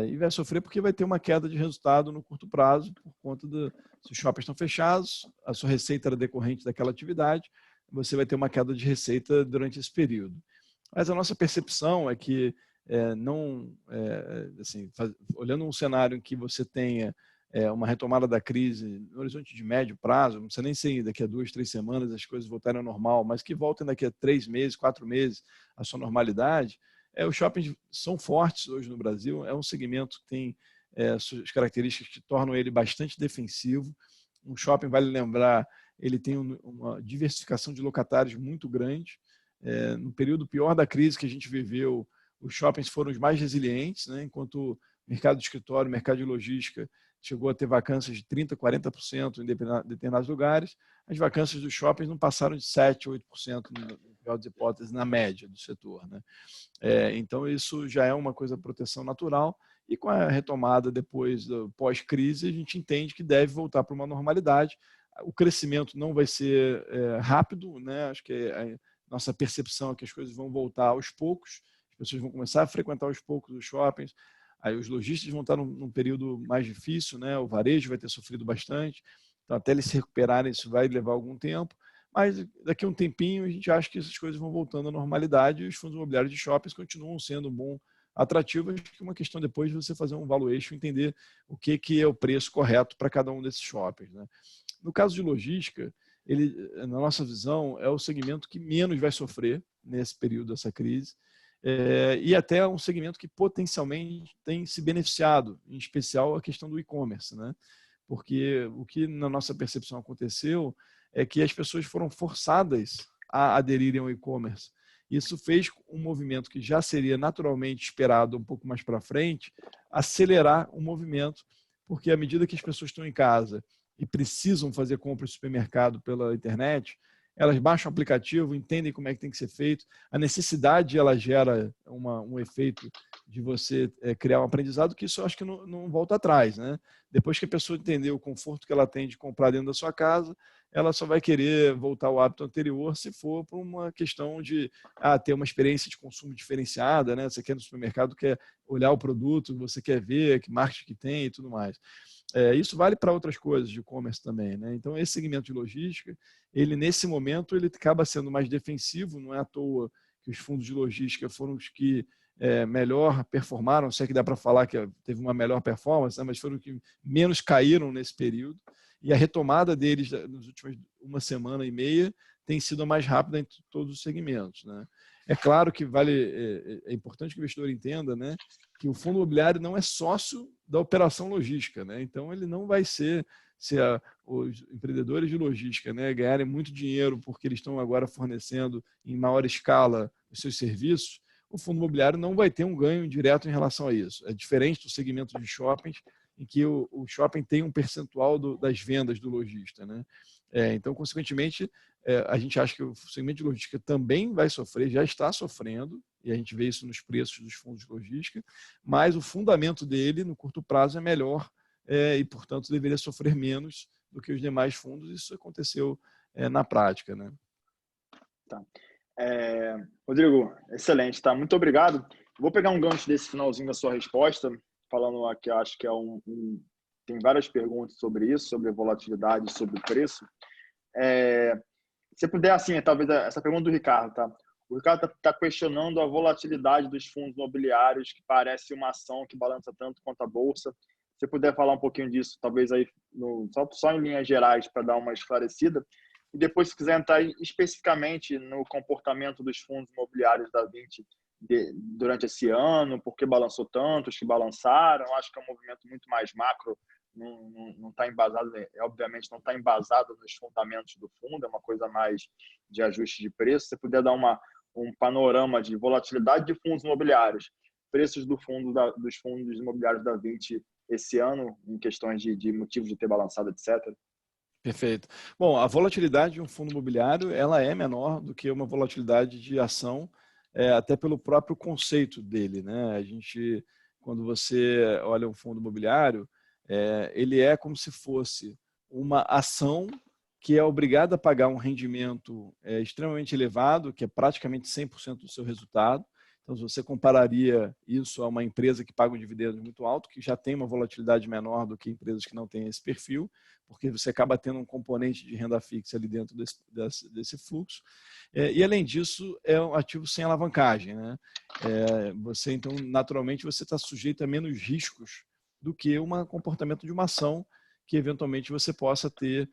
E vai sofrer porque vai ter uma queda de resultado no curto prazo, por conta se os shoppings estão fechados, a sua receita era decorrente daquela atividade, você vai ter uma queda de receita durante esse período. Mas a nossa percepção é que olhando um cenário em que você tenha uma retomada da crise no horizonte de médio prazo, não precisa nem ser daqui a 2, 3 semanas as coisas voltarem ao normal, mas que voltem daqui a 3 meses, 4 meses à sua normalidade, os shoppings são fortes hoje no Brasil, é um segmento que tem suas características que tornam ele bastante defensivo. Um shopping, vale lembrar, ele tem uma diversificação de locatários muito grande. No período pior da crise que a gente viveu, os shoppings foram os mais resilientes, né? Enquanto o mercado de escritório, o mercado de logística chegou a ter vacâncias de 30%, 40% em determinados lugares, as vacâncias dos shoppings não passaram de 7%, 8%, na pior das hipóteses, na média do setor, né? Então, isso já é uma coisa de proteção natural, e com a retomada depois do pós-crise, a gente entende que deve voltar para uma normalidade. O crescimento não vai ser rápido, né? Acho que a nossa percepção é que as coisas vão voltar aos poucos, as pessoas vão começar a frequentar aos poucos os shoppings, aí os lojistas vão estar num período mais difícil, né? O varejo vai ter sofrido bastante, então até eles se recuperarem isso vai levar algum tempo, mas daqui a um tempinho a gente acha que essas coisas vão voltando à normalidade e os fundos imobiliários de shoppings continuam sendo um bom atrativo. Acho que é uma questão depois de você fazer um valuation, entender o que é o preço correto para cada um desses shoppings, né? No caso de logística, ele, na nossa visão, é o segmento que menos vai sofrer nesse período dessa crise, e até um segmento que potencialmente tem se beneficiado, em especial a questão do e-commerce, né? Porque o que na nossa percepção aconteceu é que as pessoas foram forçadas a aderirem ao e-commerce. Isso fez um movimento que já seria naturalmente esperado um pouco mais para frente, acelerar o movimento, porque à medida que as pessoas estão em casa e precisam fazer compra no supermercado pela internet, elas baixam o aplicativo, entendem como é que tem que ser feito. A necessidade, ela gera um efeito de você criar um aprendizado que isso eu acho que não volta atrás, né? Depois que a pessoa entender o conforto que ela tem de comprar dentro da sua casa, ela só vai querer voltar ao hábito anterior se for por uma questão de ter uma experiência de consumo diferenciada, né? Você quer no supermercado, quer olhar o produto, você quer ver que marketing que tem e tudo mais. Isso vale para outras coisas de e-commerce também, né? Então, esse segmento de logística, ele nesse momento, ele acaba sendo mais defensivo, não é à toa que os fundos de logística foram os que melhor performaram, se é que dá para falar que teve uma melhor performance, né? Mas foram os que menos caíram nesse período, e a retomada deles nas últimas 1 semana e meia tem sido a mais rápida entre todos os segmentos, né? É claro que é importante que o investidor entenda, né, que o fundo imobiliário não é sócio da operação logística, né? Então ele não vai ser, se os empreendedores de logística, né, ganharem muito dinheiro porque eles estão agora fornecendo em maior escala os seus serviços, o fundo imobiliário não vai ter um ganho direto em relação a isso. É diferente do segmento de shoppings, em que o shopping tem um percentual das vendas do lojista, né? Então, consequentemente, a gente acha que o segmento de logística também vai sofrer, já está sofrendo, e a gente vê isso nos preços dos fundos de logística, mas o fundamento dele, no curto prazo, é melhor e, portanto, deveria sofrer menos do que os demais fundos. Isso aconteceu na prática, né? Tá. Rodrigo, excelente, tá? Muito obrigado. Vou pegar um gancho desse finalzinho da sua resposta, falando aqui, acho que tem várias perguntas sobre isso, sobre volatilidade, sobre o preço. Se puder, assim, talvez essa pergunta do Ricardo, tá? O Ricardo está questionando a volatilidade dos fundos imobiliários, que parece uma ação que balança tanto quanto a bolsa. Se puder falar um pouquinho disso, talvez aí só em linhas gerais, para dar uma esclarecida. E depois, se quiser entrar especificamente no comportamento dos fundos imobiliários da Vinci durante esse ano, por que balançou tanto, os que balançaram, acho que é um movimento muito mais macro, não está embasado, obviamente não está embasado nos fundamentos do fundo, é uma coisa mais de ajuste de preço. Se puder dar um panorama de volatilidade de fundos imobiliários, preços dos fundos imobiliários da Vinci esse ano, em questões de motivos de ter balançado, etc. Perfeito. Bom, a volatilidade de um fundo imobiliário, ela é menor do que uma volatilidade de ação, até pelo próprio conceito dele, né? A gente, quando você olha um fundo imobiliário, ele é como se fosse uma ação que é obrigada a pagar um rendimento extremamente elevado, que é praticamente 100% do seu resultado. Então, se você compararia isso a uma empresa que paga um dividendo muito alto, que já tem uma volatilidade menor do que empresas que não têm esse perfil, porque você acaba tendo um componente de renda fixa ali dentro desse fluxo. E, além disso, é um ativo sem alavancagem, né? Então, naturalmente, você está sujeito a menos riscos do que um comportamento de uma ação que, eventualmente, você possa ter,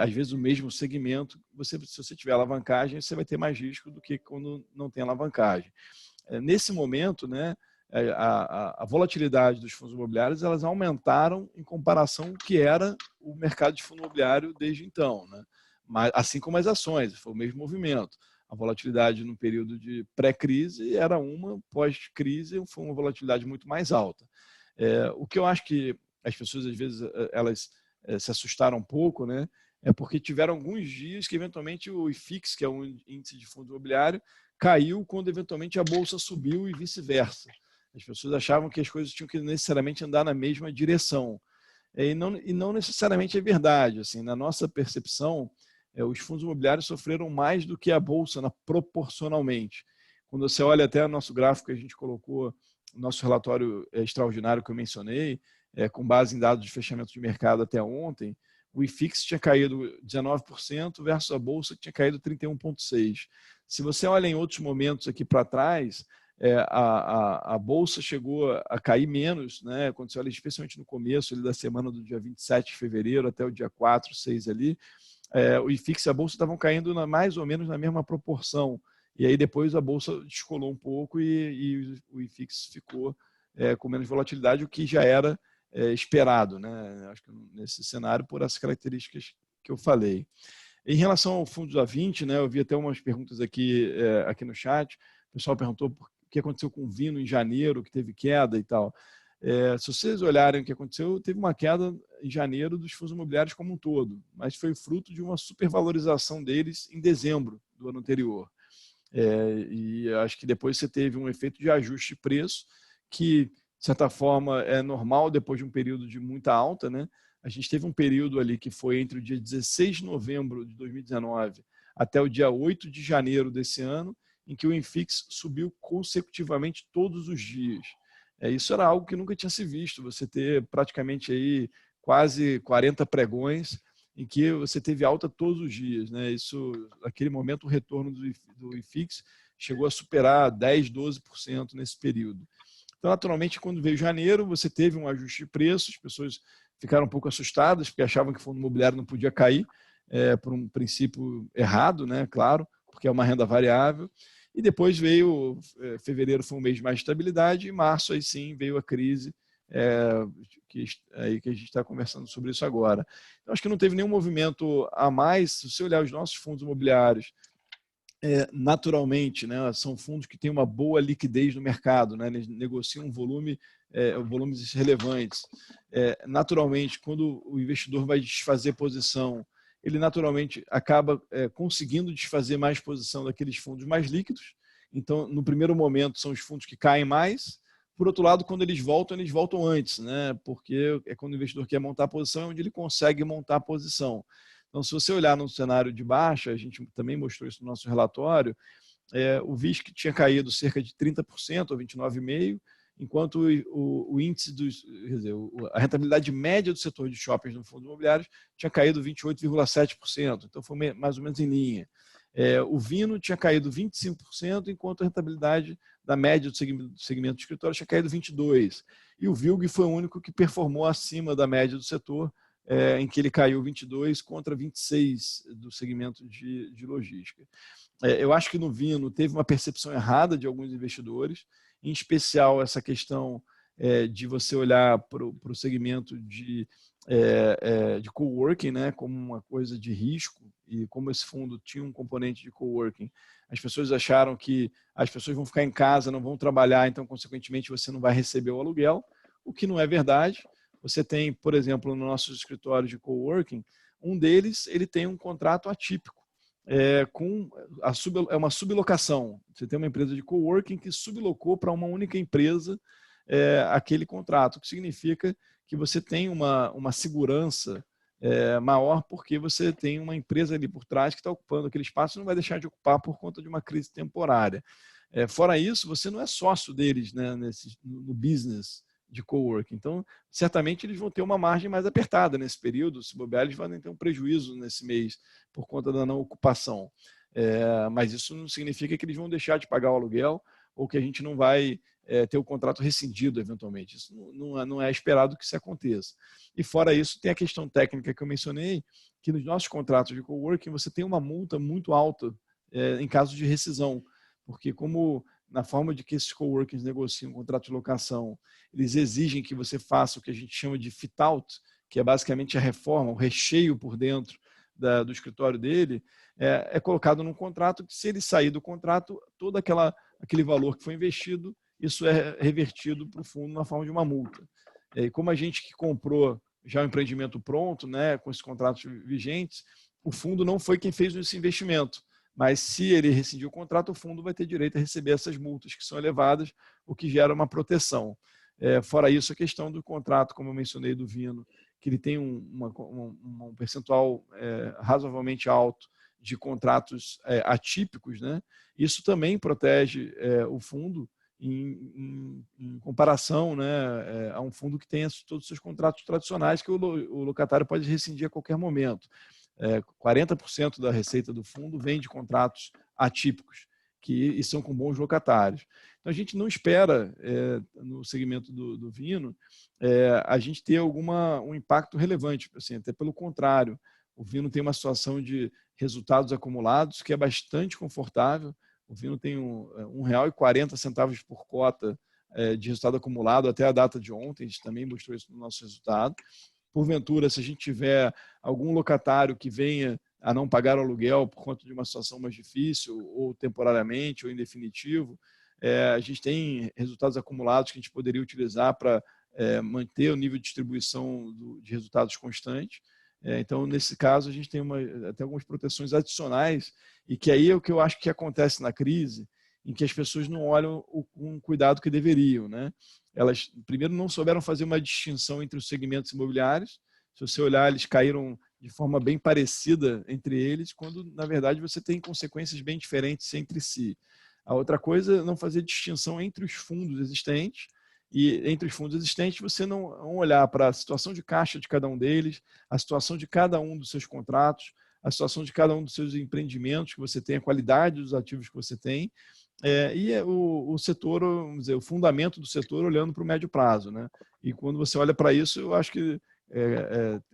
às vezes, o mesmo segmento. Se você tiver alavancagem, você vai ter mais risco do que quando não tem alavancagem. Nesse momento, né, a volatilidade dos fundos imobiliários elas aumentaram em comparação com o que era o mercado de fundo imobiliário desde então, né? Mas, assim como as ações, foi o mesmo movimento. A volatilidade no período de pré-crise era uma, pós-crise foi uma volatilidade muito mais alta. O que eu acho que as pessoas, às vezes, elas se assustaram um pouco, né? É porque tiveram alguns dias que, eventualmente, o IFIX, que é um índice de fundo imobiliário, caiu quando, eventualmente, a bolsa subiu e vice-versa. As pessoas achavam que as coisas tinham que necessariamente andar na mesma direção. E não necessariamente é verdade. Assim, na nossa percepção, os fundos imobiliários sofreram mais do que a bolsa proporcionalmente. Quando você olha até o nosso gráfico que a gente colocou, o nosso relatório extraordinário que eu mencionei, com base em dados de fechamento de mercado até ontem, o IFIX tinha caído 19% versus a bolsa que tinha caído 31,6%. Se você olha em outros momentos aqui para trás, a bolsa chegou a cair menos, né? Quando você olha especialmente no começo ali da semana do dia 27 de fevereiro até o dia 4, 6 ali, o IFIX e a bolsa estavam caindo mais ou menos na mesma proporção. E aí depois a bolsa descolou um pouco e o IFIX ficou com menos volatilidade, o que já era esperado, né? Acho que nesse cenário, por essas características que eu falei. Em relação ao fundos A20, né, eu vi até umas perguntas aqui no chat. O pessoal perguntou o que aconteceu com o Vino em janeiro, que teve queda e tal. Se vocês olharem o que aconteceu, teve uma queda em janeiro dos fundos imobiliários como um todo, mas foi fruto de uma supervalorização deles em dezembro do ano anterior. E acho que depois você teve um efeito de ajuste de preço, que, de certa forma, é normal depois de um período de muita alta, né? A gente teve um período ali que foi entre o dia 16 de novembro de 2019 até o dia 8 de janeiro desse ano, em que o IFIX subiu consecutivamente todos os dias. Isso era algo que nunca tinha se visto, você ter praticamente aí quase 40 pregões em que você teve alta todos os dias, né? Isso, naquele momento, o retorno do IFIX chegou a superar 10%, 12% nesse período. Então, naturalmente, quando veio janeiro, você teve um ajuste de preços, as pessoas ficaram um pouco assustadas, porque achavam que o fundo imobiliário não podia cair, por um princípio errado, né? Claro, porque é uma renda variável. E depois veio, fevereiro foi um mês de mais estabilidade, e março, aí sim, veio a crise, que a gente está conversando sobre isso agora. Então, acho que não teve nenhum movimento a mais. Se você olhar os nossos fundos imobiliários, naturalmente, né, são fundos que têm uma boa liquidez no mercado, né, eles negociam volumes relevantes. Naturalmente, quando o investidor vai desfazer posição, ele naturalmente acaba conseguindo desfazer mais posição daqueles fundos mais líquidos. Então, no primeiro momento, são os fundos que caem mais. Por outro lado, quando eles voltam antes, né, porque quando o investidor quer montar a posição, é onde ele consegue montar a posição. Então, se você olhar no cenário de baixa, a gente também mostrou isso no nosso relatório, o VISC tinha caído cerca de 30%, ou 29,5%, enquanto o índice quer dizer, a rentabilidade média do setor de shoppings no fundo imobiliário tinha caído 28,7%, então foi mais ou menos em linha. O Vino tinha caído 25%, enquanto a rentabilidade da média do segmento de escritório tinha caído 22%. E o VILG foi o único que performou acima da média do setor, em que ele caiu 22 contra 26 do segmento de logística. Eu acho que no Vino teve uma percepção errada de alguns investidores, em especial essa questão de você olhar para o segmento de coworking, né, como uma coisa de risco, e como esse fundo tinha um componente de coworking, as pessoas acharam que as pessoas vão ficar em casa, não vão trabalhar, então, consequentemente, você não vai receber o aluguel, o que não é verdade. Você tem, por exemplo, no nosso escritório de coworking, um deles ele tem um contrato atípico, é uma sublocação. Você tem uma empresa de coworking que sublocou para uma única empresa aquele contrato, o que significa que você tem uma segurança maior, porque você tem uma empresa ali por trás que está ocupando aquele espaço e não vai deixar de ocupar por conta de uma crise temporária. Fora isso, você não é sócio deles, né, no business de coworking. Então, certamente eles vão ter uma margem mais apertada nesse período. Se bobear, eles vão ter um prejuízo nesse mês por conta da não ocupação. Mas isso não significa que eles vão deixar de pagar o aluguel ou que a gente não vai ter o contrato rescindido eventualmente. Isso não é esperado que isso aconteça. E fora isso, tem a questão técnica que eu mencionei, que nos nossos contratos de coworking você tem uma multa muito alta em caso de rescisão, porque como na forma de que esses coworkings negociam um contrato de locação, eles exigem que você faça o que a gente chama de fit-out, que é basicamente a reforma, o recheio por dentro do escritório dele, é colocado num contrato que, se ele sair do contrato, todo aquele valor que foi investido, isso é revertido para o fundo na forma de uma multa. E como a gente que comprou já o empreendimento pronto, né, com esses contratos vigentes, o fundo não foi quem fez esse investimento. Mas se ele rescindir o contrato, o fundo vai ter direito a receber essas multas que são elevadas, o que gera uma proteção. Fora isso, a questão do contrato, como eu mencionei, do Vino, que ele tem um percentual razoavelmente alto de contratos atípicos, né? Isso também protege o fundo em comparação, né, a um fundo que tem todos os seus contratos tradicionais que o locatário pode rescindir a qualquer momento. 40% da receita do fundo vem de contratos atípicos, que são com bons locatários. Então, a gente não espera, no segmento do Vino, a gente ter um impacto relevante. Assim, até pelo contrário, o Vino tem uma situação de resultados acumulados que é bastante confortável. O Vino tem R$1,40 por cota de resultado acumulado até a data de ontem. A gente também mostrou isso no nosso resultado. Porventura, se a gente tiver algum locatário que venha a não pagar o aluguel por conta de uma situação mais difícil, ou temporariamente, ou em definitivo, a gente tem resultados acumulados que a gente poderia utilizar para manter o nível de distribuição de resultados constante. Então, nesse caso, a gente tem até algumas proteções adicionais, e que aí é o que eu acho que acontece na crise, em que as pessoas não olham com o cuidado que deveriam, né? Elas, primeiro, não souberam fazer uma distinção entre os segmentos imobiliários. Se você olhar, eles caíram de forma bem parecida entre eles, quando, na verdade, você tem consequências bem diferentes entre si. A outra coisa é não fazer distinção entre os fundos existentes, e entre os fundos existentes você não olhar para a situação de caixa de cada um deles, a situação de cada um dos seus contratos, a situação de cada um dos seus empreendimentos que você tem, a qualidade dos ativos que você tem, e o setor, vamos dizer, o fundamento do setor olhando para o médio prazo, né? E quando você olha para isso, eu acho que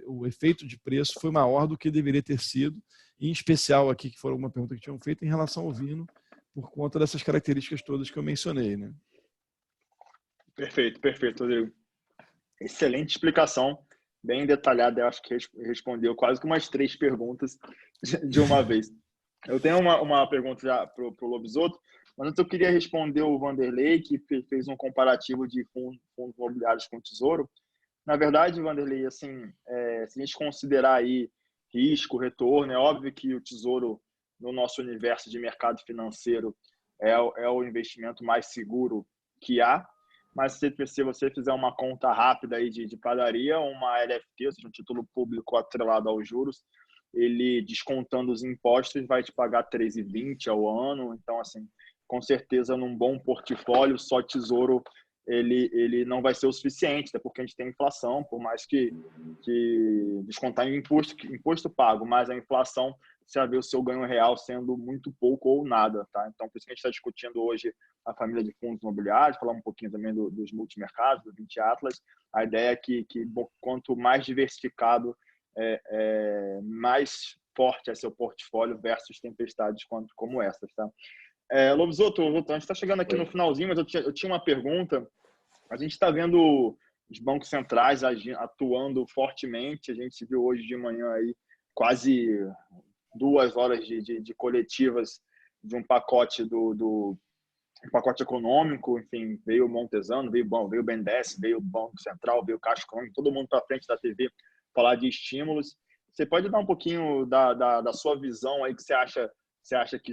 o efeito de preço foi maior do que deveria ter sido, em especial aqui, que foi uma pergunta que tinham feito em relação ao Vino, por conta dessas características todas que eu mencionei, né? Perfeito, perfeito, Rodrigo. Excelente explicação, bem detalhada. Eu acho que respondeu quase que umas 3 perguntas de uma vez. Eu tenho uma pergunta já para o Lobisotto, mas antes eu queria responder o Vanderlei, que fez um comparativo de fundos imobiliários com o Tesouro. Na verdade, Vanderlei, assim, se a gente considerar aí risco, retorno, é óbvio que o Tesouro, no nosso universo de mercado financeiro, é o investimento mais seguro que há. Mas se você fizer uma conta rápida aí de padaria, uma LFT, ou seja, um título público atrelado aos juros, ele, descontando os impostos, vai te pagar 3,20 ao ano. Então, assim, com certeza, num bom portfólio, só Tesouro ele não vai ser o suficiente, até porque a gente tem inflação, por mais que descontar em imposto pago, mas a inflação, você vai ver o seu ganho real sendo muito pouco ou nada, tá? Então, por isso que a gente está discutindo hoje a família de fundos imobiliários, falar um pouquinho também dos multimercados, do 20 Atlas. A ideia é que quanto mais diversificado, mais forte é seu portfólio versus tempestades como essas, tá? Lobisotto, a gente está chegando aqui no finalzinho, mas eu tinha uma pergunta. A gente está vendo os bancos centrais atuando fortemente. A gente viu hoje de manhã aí quase 2 horas de coletivas de um pacote um pacote econômico. Enfim, veio o Montesano, veio o BNDES, veio o Banco Central, veio o Caixa Econômica, todo mundo para frente da TV falar de estímulos. Você pode dar um pouquinho da sua visão aí, que você acha que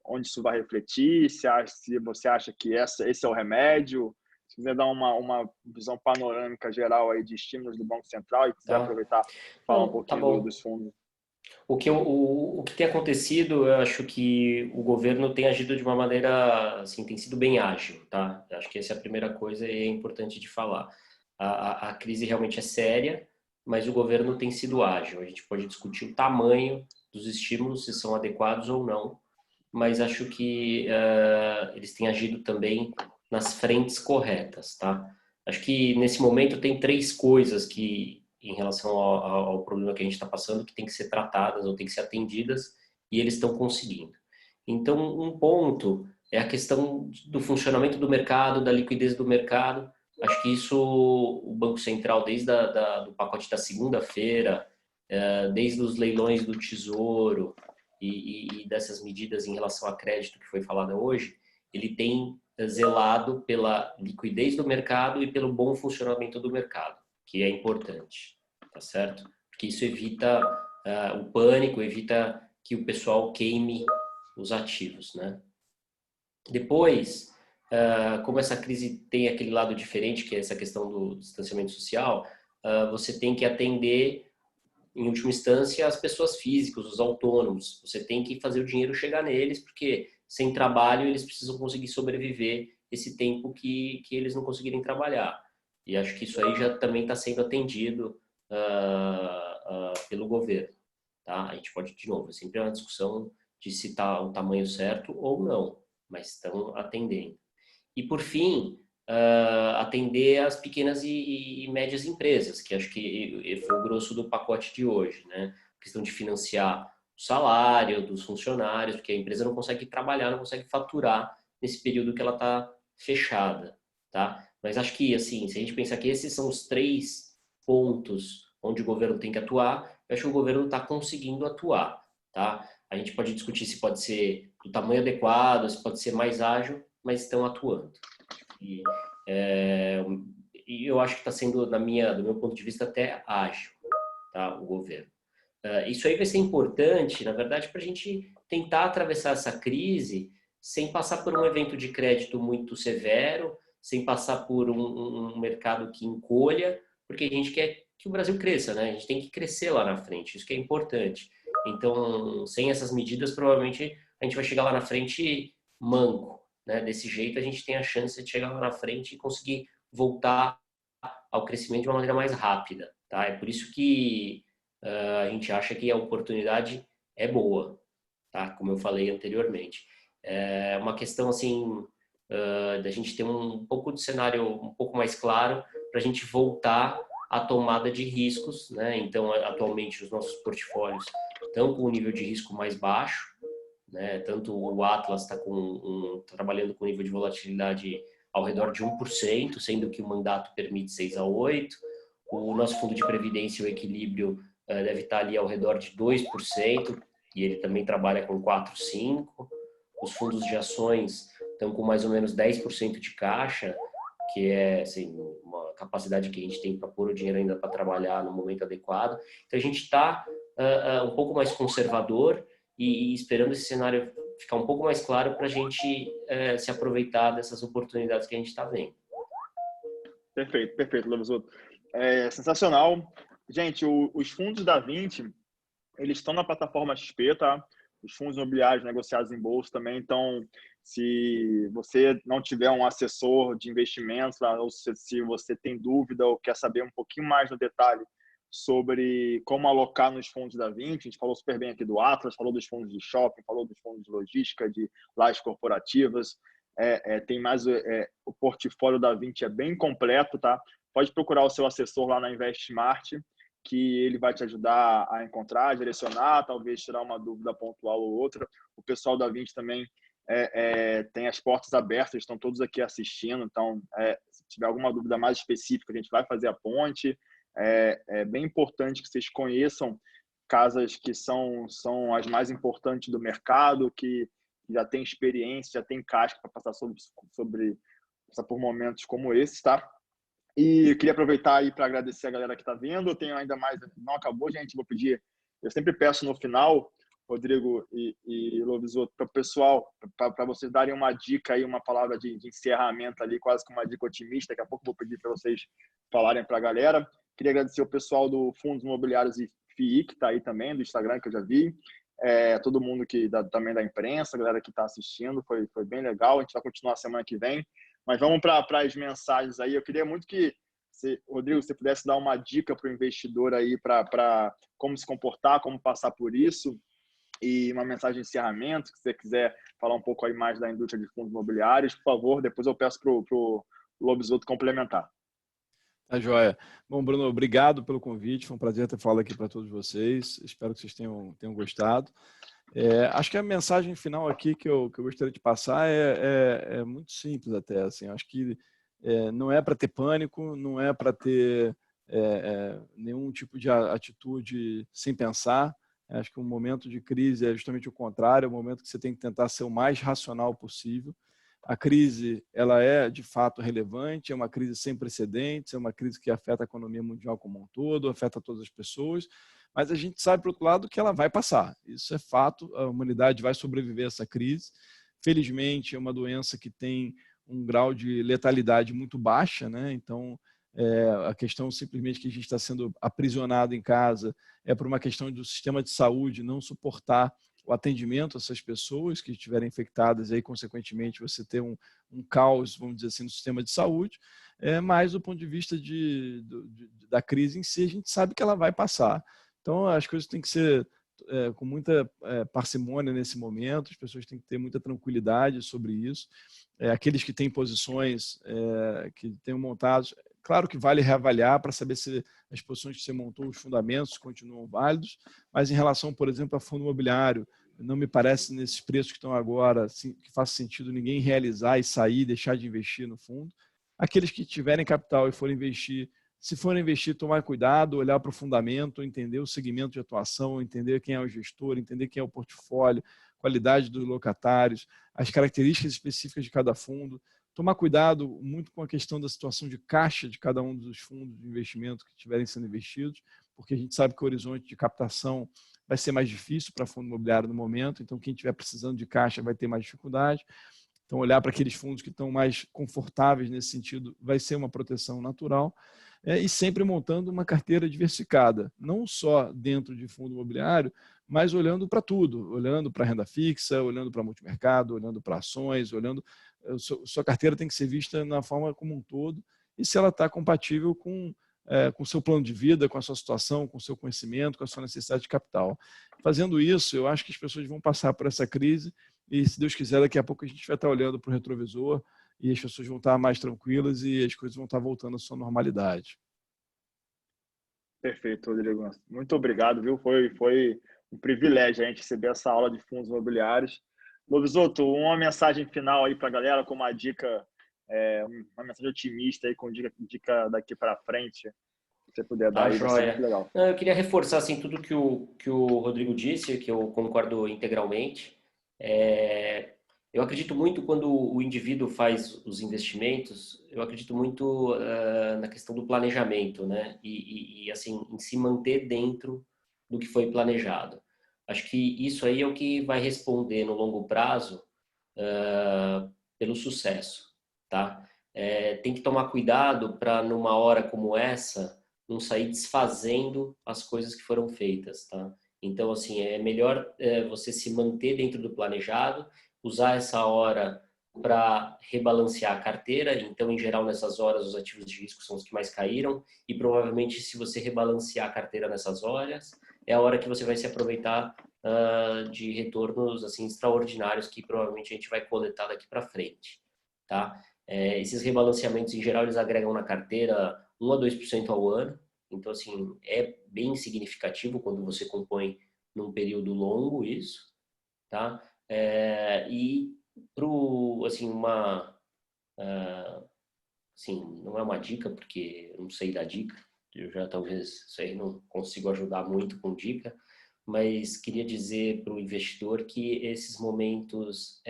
onde isso vai refletir? Se você acha que esse é o remédio? Se quiser dar uma visão panorâmica geral aí de estímulos do Banco Central e quiser aproveitar, falar um pouquinho dos fundos. O que tem acontecido, eu acho que o governo tem agido de uma maneira, assim, tem sido bem ágil, tá? Eu acho que essa é a primeira coisa e é importante de falar. A crise realmente é séria, mas o governo tem sido ágil. A gente pode discutir o tamanho dos estímulos, se são adequados ou não, mas acho que eles têm agido também nas frentes corretas, tá? Acho que nesse momento tem três coisas que, em relação ao problema que a gente está passando, que tem que ser tratadas ou tem que ser atendidas, e eles estão conseguindo. Então, um ponto é a questão do funcionamento do mercado, da liquidez do mercado. Acho que isso o Banco Central, desde do pacote da segunda-feira, desde os leilões do Tesouro, e dessas medidas em relação a crédito que foi falada hoje, ele tem zelado pela liquidez do mercado e pelo bom funcionamento do mercado, que é importante, tá certo? Porque isso evita o pânico, evita que o pessoal queime os ativos, né? Depois, como essa crise tem aquele lado diferente, que é essa questão do distanciamento social, você tem que atender em última instância, as pessoas físicas, os autônomos. Você tem que fazer o dinheiro chegar neles, porque sem trabalho eles precisam conseguir sobreviver esse tempo que eles não conseguirem trabalhar. E acho que isso aí já também está sendo atendido pelo governo. Tá? A gente pode, de novo, é sempre uma discussão de se está o tamanho certo ou não, mas estão atendendo. E, por fim, atender as pequenas e médias empresas, que acho que foi o grosso do pacote de hoje, né? A questão de financiar o salário dos funcionários, porque a empresa não consegue trabalhar, não consegue faturar nesse período que ela está fechada, tá? Mas acho que, assim, se a gente pensar que esses são os três pontos onde o governo tem que atuar, eu acho que o governo está conseguindo atuar, tá? A gente pode discutir se pode ser do tamanho adequado, se pode ser mais ágil, mas estão atuando. E, e eu acho que está sendo, do meu ponto de vista, até ágil, tá, o governo. Isso aí vai ser importante, na verdade, para a gente tentar atravessar essa crise sem passar por um evento de crédito muito severo, sem passar por um mercado que encolha, porque a gente quer que o Brasil cresça, né? A gente tem que crescer lá na frente, isso que é importante. Então, sem essas medidas, provavelmente a gente vai chegar lá na frente manco, né? Desse jeito, a gente tem a chance de chegar lá na frente e conseguir voltar ao crescimento de uma maneira mais rápida, tá? É por isso que a gente acha que a oportunidade é boa, tá? Como eu falei anteriormente. É uma questão, assim, da gente ter um pouco de cenário um pouco mais claro para a gente voltar à tomada de riscos, né? Então, atualmente, os nossos portfólios estão com um nível de risco mais baixo, né? Tanto o Atlas está trabalhando com nível de volatilidade ao redor de 1%, sendo que o mandato permite 6 a 8%. O nosso fundo de previdência, o equilíbrio, deve estar ali ao redor de 2%, e ele também trabalha com 4, 5%. Os fundos de ações estão com mais ou menos 10% de caixa, que é assim, uma capacidade que a gente tem para pôr o dinheiro ainda para trabalhar no momento adequado. Então, a gente está um pouco mais conservador e esperando esse cenário ficar um pouco mais claro para a gente se aproveitar dessas oportunidades que a gente está vendo. Perfeito, perfeito, Lovisoto. É sensacional. Gente, os fundos da Vinci, eles estão na plataforma XP, tá? Os fundos imobiliários negociados em bolsa também. Então, se você não tiver um assessor de investimentos, ou se você tem dúvida ou quer saber um pouquinho mais no detalhe sobre como alocar nos fundos da Vinci, a gente falou super bem aqui do Atlas, falou dos fundos de shopping, falou dos fundos de logística, de lajes corporativas. Tem mais o portfólio da Vinci é bem completo, tá? Pode procurar o seu assessor lá na InvestSmart, que ele vai te ajudar a encontrar, direcionar, talvez tirar uma dúvida pontual ou outra. O pessoal da Vinci também tem as portas abertas, estão todos aqui assistindo, então se tiver alguma dúvida mais específica, a gente vai fazer a ponte. É bem importante que vocês conheçam casas que são as mais importantes do mercado, que já tem experiência, já tem casca para passar passar por momentos como esse, tá? E eu queria aproveitar aí para agradecer a galera que está vendo. Eu tenho ainda mais, não acabou, gente. Vou pedir, eu sempre peço no final, Rodrigo e Lovisoto, para o pessoal, para vocês darem uma dica aí, uma palavra de encerramento ali, quase que uma dica otimista. Daqui a pouco eu vou pedir para vocês falarem para a galera. Queria agradecer o pessoal do Fundos Imobiliários e FII, que está aí também, do Instagram, que eu já vi, todo mundo também da imprensa, a galera que está assistindo, foi bem legal. A gente vai continuar semana que vem. Mas vamos para as mensagens aí. Eu queria muito que, Rodrigo, você pudesse dar uma dica para o investidor aí para como se comportar, como passar por isso, e uma mensagem de encerramento, se você quiser falar um pouco aí mais da indústria de fundos imobiliários, por favor, depois eu peço para o Lobisotto complementar. Tá joia. Bom, Bruno, obrigado pelo convite. Foi um prazer ter falado aqui para todos vocês. Espero que vocês tenham gostado. Acho que a mensagem final aqui que eu gostaria de passar é muito simples até. Assim, acho que não é para ter pânico, não é para ter nenhum tipo de atitude sem pensar. Acho que um momento de crise é justamente o contrário, é o momento que você tem que tentar ser o mais racional possível. A crise, ela é de fato relevante, é uma crise sem precedentes, é uma crise que afeta a economia mundial como um todo, afeta todas as pessoas, mas a gente sabe, por outro lado, que ela vai passar. Isso é fato, a humanidade vai sobreviver a essa crise. Felizmente, é uma doença que tem um grau de letalidade muito baixa, né? Então, a questão simplesmente que a gente está sendo aprisionado em casa é por uma questão do sistema de saúde não suportar o atendimento a essas pessoas que estiverem infectadas, e aí, consequentemente, você ter um caos, vamos dizer assim, no sistema de saúde, mas do ponto de vista da crise em si, a gente sabe que ela vai passar. Então, as coisas têm que ser com muita parcimônia nesse momento, as pessoas têm que ter muita tranquilidade sobre isso. Aqueles que têm posições que tenham montados, claro que vale reavaliar para saber se as posições que você montou, os fundamentos continuam válidos, mas em relação, por exemplo, a fundo imobiliário, não me parece nesses preços que estão agora que faça sentido ninguém realizar e sair, deixar de investir no fundo. Aqueles que tiverem capital e forem investir, se forem investir, tomar cuidado, olhar para o fundamento, entender o segmento de atuação, entender quem é o gestor, entender quem é o portfólio, qualidade dos locatários, as características específicas de cada fundo. Tomar cuidado muito com a questão da situação de caixa de cada um dos fundos de investimento que estiverem sendo investidos, porque a gente sabe que o horizonte de captação vai ser mais difícil para fundo imobiliário no momento, então quem estiver precisando de caixa vai ter mais dificuldade. Então, olhar para aqueles fundos que estão mais confortáveis nesse sentido vai ser uma proteção natural. E sempre montando uma carteira diversificada, não só dentro de fundo imobiliário, mas olhando para tudo, olhando para renda fixa, olhando para multimercado, olhando para ações, sua carteira tem que ser vista na forma como um todo e se ela está compatível com o seu plano de vida, com a sua situação, com o seu conhecimento, com a sua necessidade de capital. Fazendo isso, eu acho que as pessoas vão passar por essa crise e, se Deus quiser, daqui a pouco a gente vai estar olhando para o retrovisor e as pessoas vão estar mais tranquilas e as coisas vão estar voltando à sua normalidade. Perfeito, Rodrigo. Muito obrigado, viu? Foi um privilégio a gente receber essa aula de fundos imobiliários. Lobisotto, uma mensagem final aí para a galera, com uma dica, uma mensagem otimista aí, com dica daqui para frente, se você puder dar aí, vai ser muito legal. Eu queria reforçar assim, tudo que o Rodrigo disse, que eu concordo integralmente. Eu acredito muito quando o indivíduo faz os investimentos, eu acredito muito na questão do planejamento, né? E assim, em se manter dentro do que foi planejado. Acho que isso aí é o que vai responder no longo prazo pelo sucesso, tá? Tem que tomar cuidado para, numa hora como essa, não sair desfazendo as coisas que foram feitas, tá? Então, assim, é melhor você se manter dentro do planejado, usar essa hora para rebalancear a carteira. Então, em geral, nessas horas, os ativos de risco são os que mais caíram e provavelmente, se você rebalancear a carteira nessas horas, é a hora que você vai se aproveitar de retornos assim extraordinários que provavelmente a gente vai coletar daqui para frente, tá? Esses rebalanceamentos, em geral, eles agregam na carteira 1 a 2% ao ano. Então, assim, é bem significativo quando você compõe num período longo isso, tá? E assim, assim, não é uma dica, porque eu não sei dar dica, eu já talvez isso aí não consigo ajudar muito com dica, mas queria dizer para o investidor que esses momentos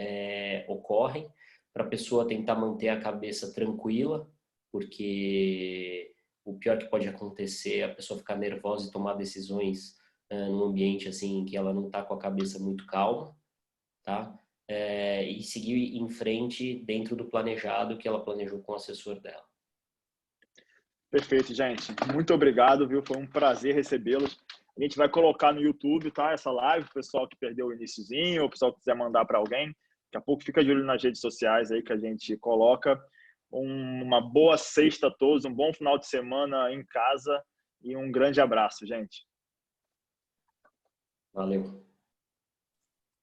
ocorrem para a pessoa tentar manter a cabeça tranquila, porque o pior que pode acontecer é a pessoa ficar nervosa e tomar decisões num ambiente assim que ela não está com a cabeça muito calma, tá? E seguir em frente dentro do planejado que ela planejou com o assessor dela. Perfeito, gente. Muito obrigado, viu? Foi um prazer recebê-los. A gente vai colocar no YouTube, tá? Essa live, o pessoal que perdeu o iniciozinho, ou o pessoal que quiser mandar para alguém. Daqui a pouco fica de olho nas redes sociais aí que a gente coloca. Uma boa sexta a todos, um bom final de semana em casa e um grande abraço, gente. Valeu.